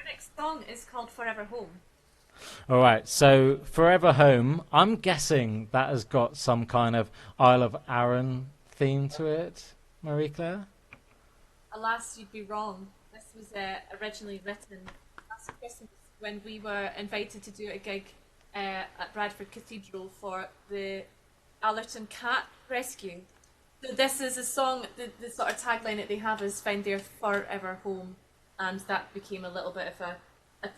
next song is called Forever Home. All right, so Forever Home. I'm guessing that has got some kind of Isle of Arran theme to it, Marie Claire. Alas, you'd be wrong. This was originally written last Christmas when we were invited to do a gig at Bradford Cathedral for the Allerton Cat Rescue. So this is a song, the sort of tagline that they have is "Find their forever home," and that became a little bit of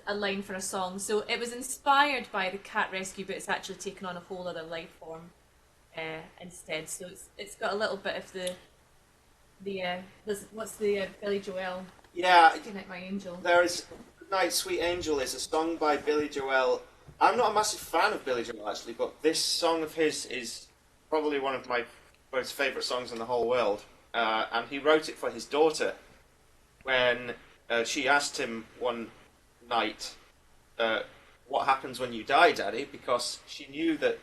a line for a song. So it was inspired by the cat rescue, but it's actually taken on a whole other life form instead. So it's got a little bit of the what's the Billy Joel? Yeah, Good Night, My Angel. There is Good Night, Sweet Angel is a song by Billy Joel. I'm not a massive fan of Billy Joel actually, but this song of his is probably one of my most favourite songs in the whole world. And he wrote it for his daughter when she asked him one night, what happens when you die, Daddy? Because she knew that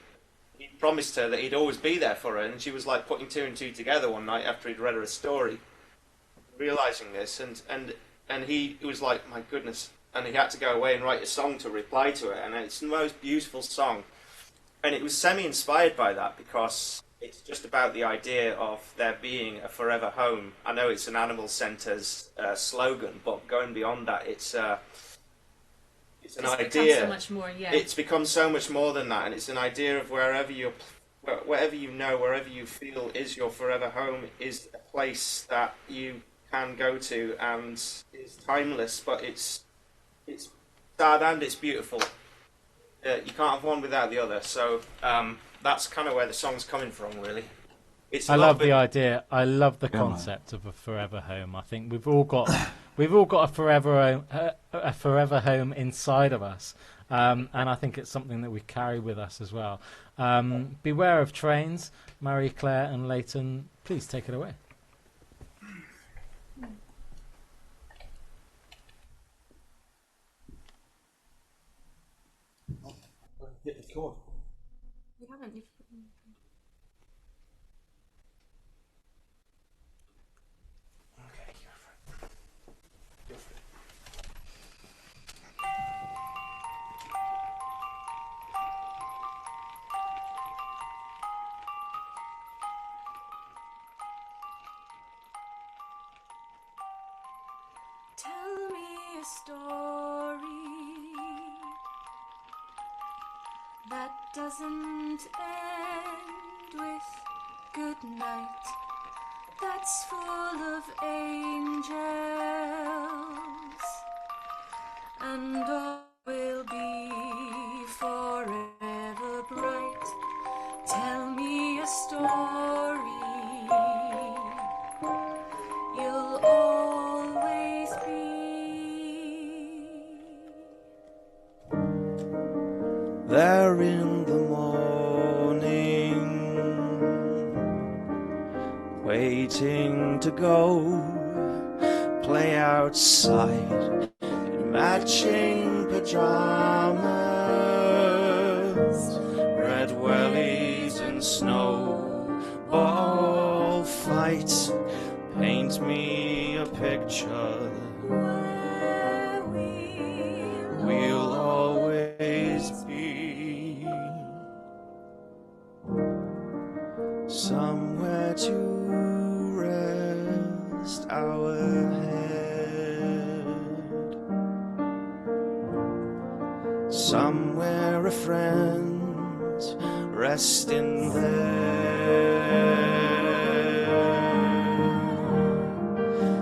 he'd promised her that he'd always be there for her, and she was like putting two and two together one night after he'd read her a story, realising this, and he was like, my goodness, and he had to go away and write a song to reply to it, and it's the most beautiful song. And it was semi-inspired by that, because it's just about the idea of there being a forever home. I know it's an Animal Centre's slogan, but going beyond that, it's an idea. So much more, yeah. It's become so much more than that, and it's an idea of wherever you know, wherever you feel is your forever home, is a place that you can go to and is timeless, but it's sad and it's beautiful. You can't have one without the other. So that's kind of where the song's coming from, really. I love the idea. I love the concept of a forever home. I think we've all got a forever home inside of us, and I think it's something that we carry with us as well. Beware of trains, Marie Claire and Leighton. Please take it away. Hit the chord. You haven't. a story that doesn't end with good night, that's full of angels, and all will be forever bright. Tell me a story you'll always be. There in the morning, waiting to go play outside in matching pajamas, red wellies and snowball fights. Paint me a picture Where we'll always be, somewhere to rest our head, somewhere a friend's resting there,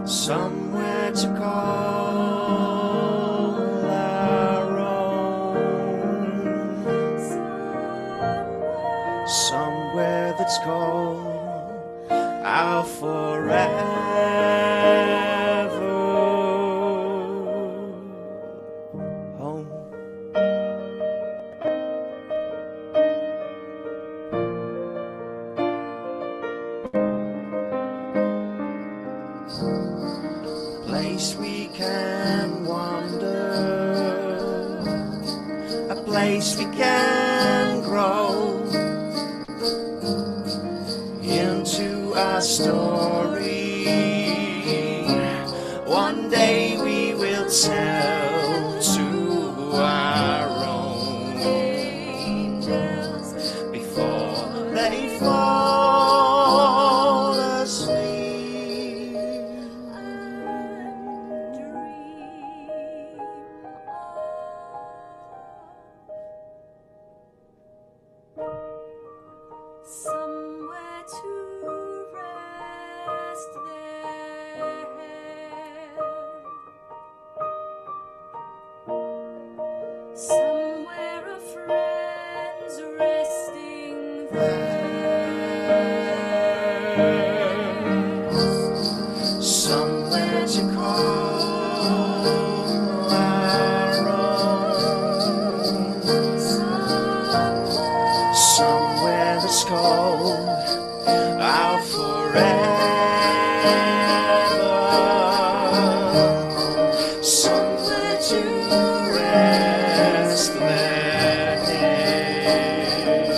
somewhere to call our own, somewhere that's called our forever home. Place we can wander, a place we can grow into our story. One day we will tell to our own angels before they fall asleep. Somewhere to rest their head, somewhere a friend's resting there, Somewhere to call our own, somewhere that's called our forever, somewhere to rest their head,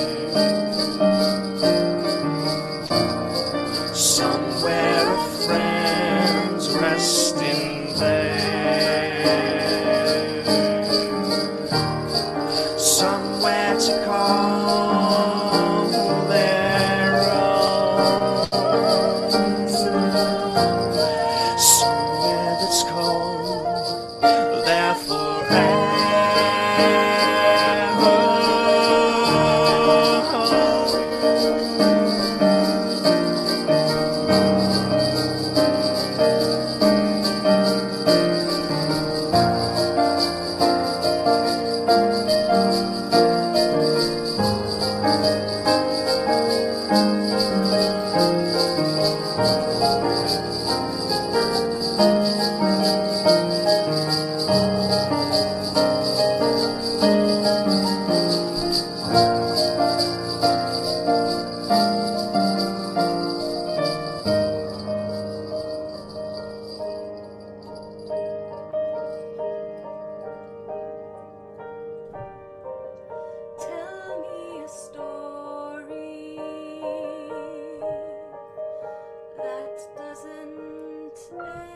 somewhere a friend's resting there, somewhere to call their own, somewhere that's called their tell me a story that doesn't end.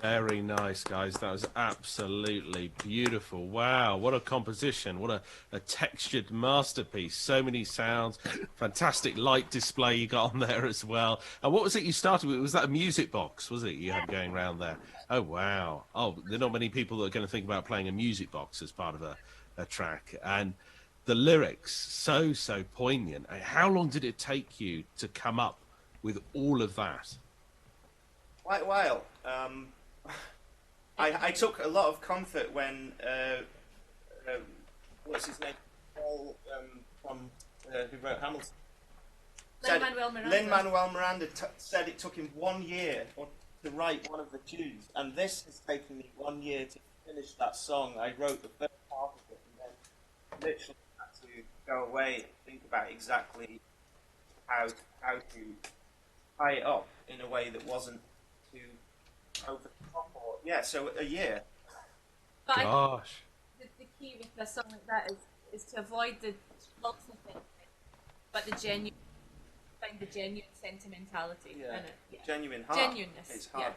Very nice, guys. That was absolutely beautiful. Wow, what a composition. What a textured masterpiece. So many sounds. Fantastic light display you got on there as well. And what was it you started with? Was that a music box, was it, you had going around there? Oh, wow. Oh, there are not many people that are going to think about playing a music box as part of a track. And the lyrics, so poignant. How long did it take you to come up with all of that? Quite a while. I took a lot of comfort when what's his name? Paul from who wrote Hamilton. Lin-Manuel Miranda said it took him 1 year to write one of the tunes, and this has taken me 1 year to finish that song. I wrote the first half of it, and then literally had to go away and think about exactly how to tie it up in a way that wasn't too over the top. So a year. But Gosh. The key with a song like that is to avoid the lots of things, but find the genuine sentimentality in it. Yeah. Genuineness. It's hard.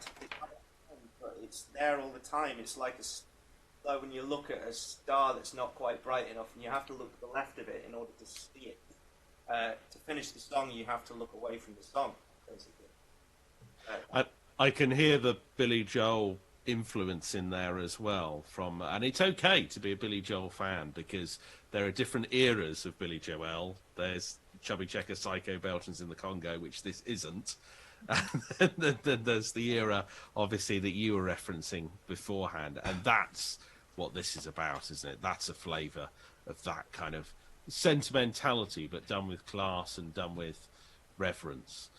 But it's there all the time. It's like when you look at a star that's not quite bright enough, and you have to look to the left of it in order to see it. To finish the song, you have to look away from the song, basically. I can hear the Billy Joel influence in there as well and it's okay to be a Billy Joel fan because there are different eras of Billy Joel. There's Chubby Checker, Psycho, Belgians in the Congo, which this isn't. And then there's the era, obviously, that you were referencing beforehand, and that's what this is about, isn't it? That's a flavour of that kind of sentimentality, but done with class and done with reverence.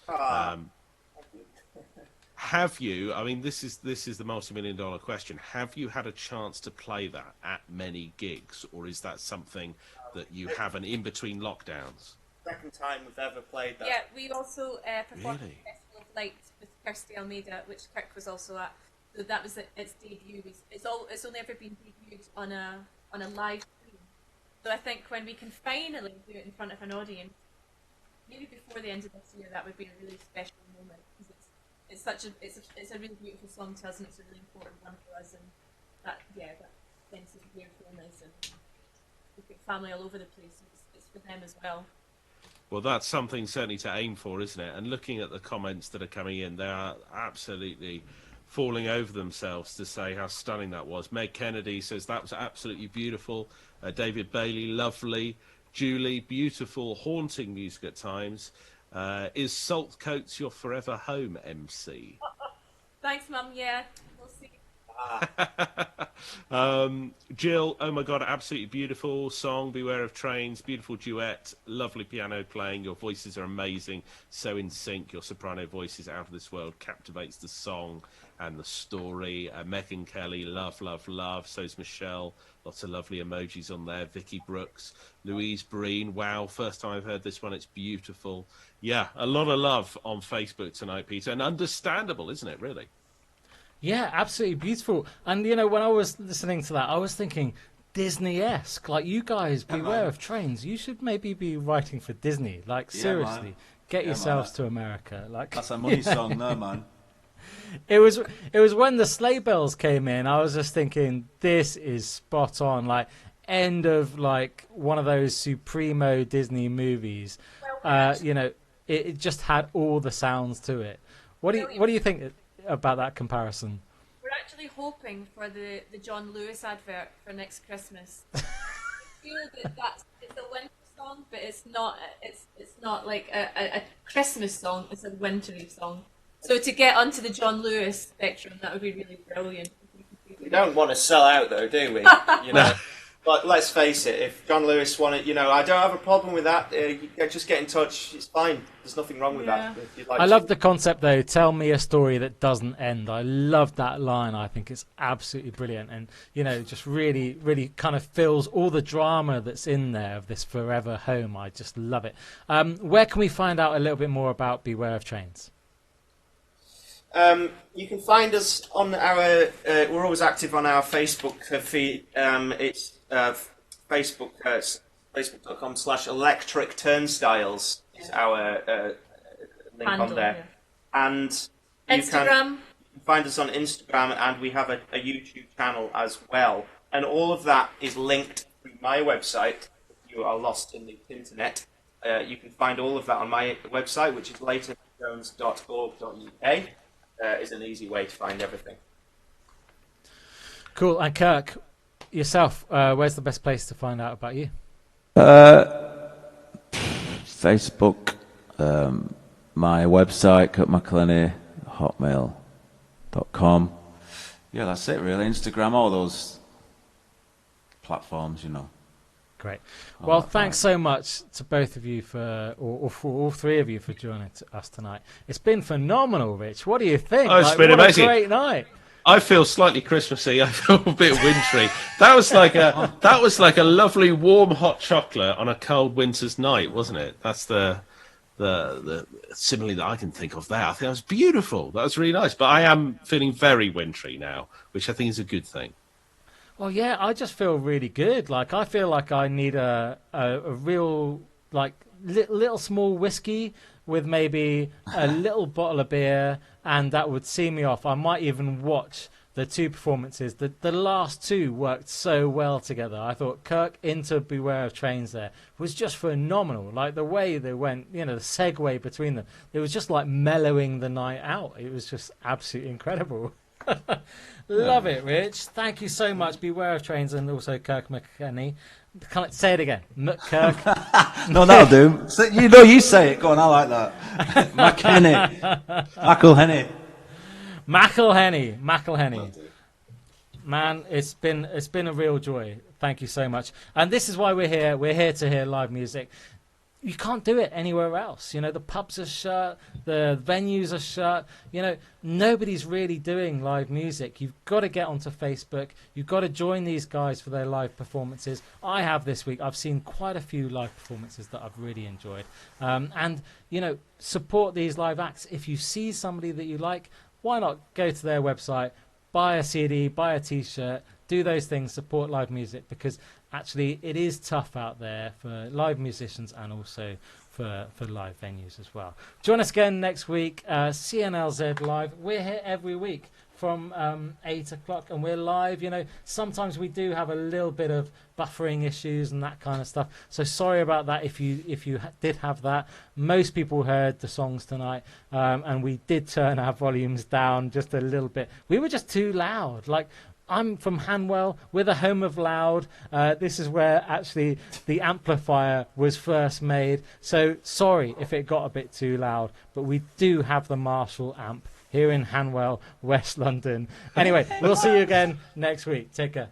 Have you, I mean, this is the multi-million-dollar question, have you had a chance to play that at many gigs, or is that something that you haven't in between lockdowns? Second time we've ever played that. Yeah, we also performed Really? at the Festival of Light with Kirsty Almeida, which Kirk was also at. So that was its debut. It's only ever been debuted on a live stream. So I think when we can finally do it in front of an audience, maybe before the end of this year, that would be a really special moment, because it's a really beautiful song to us, and it's a really important one for us, and that sense of beautifulness, and we've got family all over the place, so it's for them as well. Well, that's something certainly to aim for, isn't it? And looking at the comments that are coming in, they are absolutely falling over themselves to say how stunning that was. Meg Kennedy says that was absolutely beautiful. David Bailey, lovely. Julie, beautiful, haunting music at times. Is Salt Coats your forever home, MC? Thanks, Mum. Yeah, we'll see. Jill, oh my God, absolutely beautiful song, Beware of Trains, beautiful duet, lovely piano playing, your voices are amazing, so in sync, your soprano voice is out of this world, captivates the song and the story. Megan Kelly, love, love, love, so's Michelle, lots of lovely emojis on there. Vicky Brooks, Louise Breen, wow, first time I've heard this one, it's beautiful. Yeah, a lot of love on Facebook tonight, Peter, and understandable, isn't it, really? Yeah, absolutely beautiful. And, you know, when I was listening to that, I was thinking Disney-esque. Like, you guys, beware of trains. You should maybe be writing for Disney. Like, seriously, get yourselves to America. Like, that's a money song there, man. It was when the sleigh bells came in, I was just thinking, this is spot on. Like, end of, like, one of those Supremo Disney movies. You know, it just had all the sounds to it. What do you think about that comparison? We're actually hoping for the John Lewis advert for next Christmas. I feel that it's a winter song, but it's not like a Christmas song. It's a wintry song. So to get onto the John Lewis spectrum, that would be really brilliant. We don't want to sell out, though, do we? You know. But let's face it, if John Lewis wanted, you know, I don't have a problem with that. Just get in touch. It's fine. There's nothing wrong with that. If you'd like I love the concept, though. Tell me a story that doesn't end. I love that line. I think it's absolutely brilliant. And, you know, just really, really kind of fills all the drama that's in there of this forever home. I just love it. Where can we find out a little bit more about Beware of Trains? You can find us on our. We're always active on our Facebook feed. It's Facebook.com/Electric Turnstiles is our link Handle, on there, and Instagram. can find us on Instagram, and we have a YouTube channel as well. And all of that is linked through my website. If you are lost in the internet, you can find all of that on my website, which is leightonjones.org.uk. Is an easy way to find everything. Cool. And Kirk, yourself, where's the best place to find out about you? Facebook, my website, Kirk McElhinney, hotmail.com. Yeah, that's it really. Instagram, all those platforms, you know. Great. Well, thanks so much to both of you or for all three of you for joining us tonight. It's been phenomenal, Rich. What do you think? Oh, it's been amazing. A great night. I feel slightly Christmassy. I feel a bit wintry. That was like a lovely warm hot chocolate on a cold winter's night, wasn't it? That's the simile that I can think of there. I think that was beautiful. That was really nice. But I am feeling very wintry now, which I think is a good thing. Well, yeah, I just feel really good. Like, I feel like I need a real, like, little small whiskey with maybe a little bottle of beer, and that would see me off. I might even watch the two performances. The last two worked so well together. I thought Kirk into Beware of Trains there was just phenomenal. Like, the way they went, the segue between them. It was just like mellowing the night out. It was just absolutely incredible. Love it, Rich. Thank you so much. Beware of Trains and also Kirk McElhinney. Say it again. Kirk. No, that'll do. So, you say it. Go on, I like that. McElhinney. McElhinney. Man, it's been a real joy. Thank you so much. And this is why we're here. We're here to hear live music. You can't do it anywhere else. The pubs are shut, the venues are shut. Nobody's really doing live music. You've got to get onto Facebook. You've got to join these guys for their live performances. I have this week. I've seen quite a few live performances that I've really enjoyed. And support these live acts. If you see somebody that you like, why not go to their website, buy a CD, buy a T-shirt, do those things, support live music, because actually it is tough out there for live musicians and also for live venues as well. Join us again next week, CNLZ Live. We're here every week from 8 o'clock, and we're live. Sometimes we do have a little bit of buffering issues and that kind of stuff, so sorry about that if you did have that. Most people heard the songs tonight, and we did turn our volumes down just a little bit. We were just too loud. Like, I'm from Hanwell. We're the home of loud. This is where actually the amplifier was first made. So sorry if it got a bit too loud, but we do have the Marshall amp here in Hanwell, West London. Anyway, we'll see you again next week. Take care.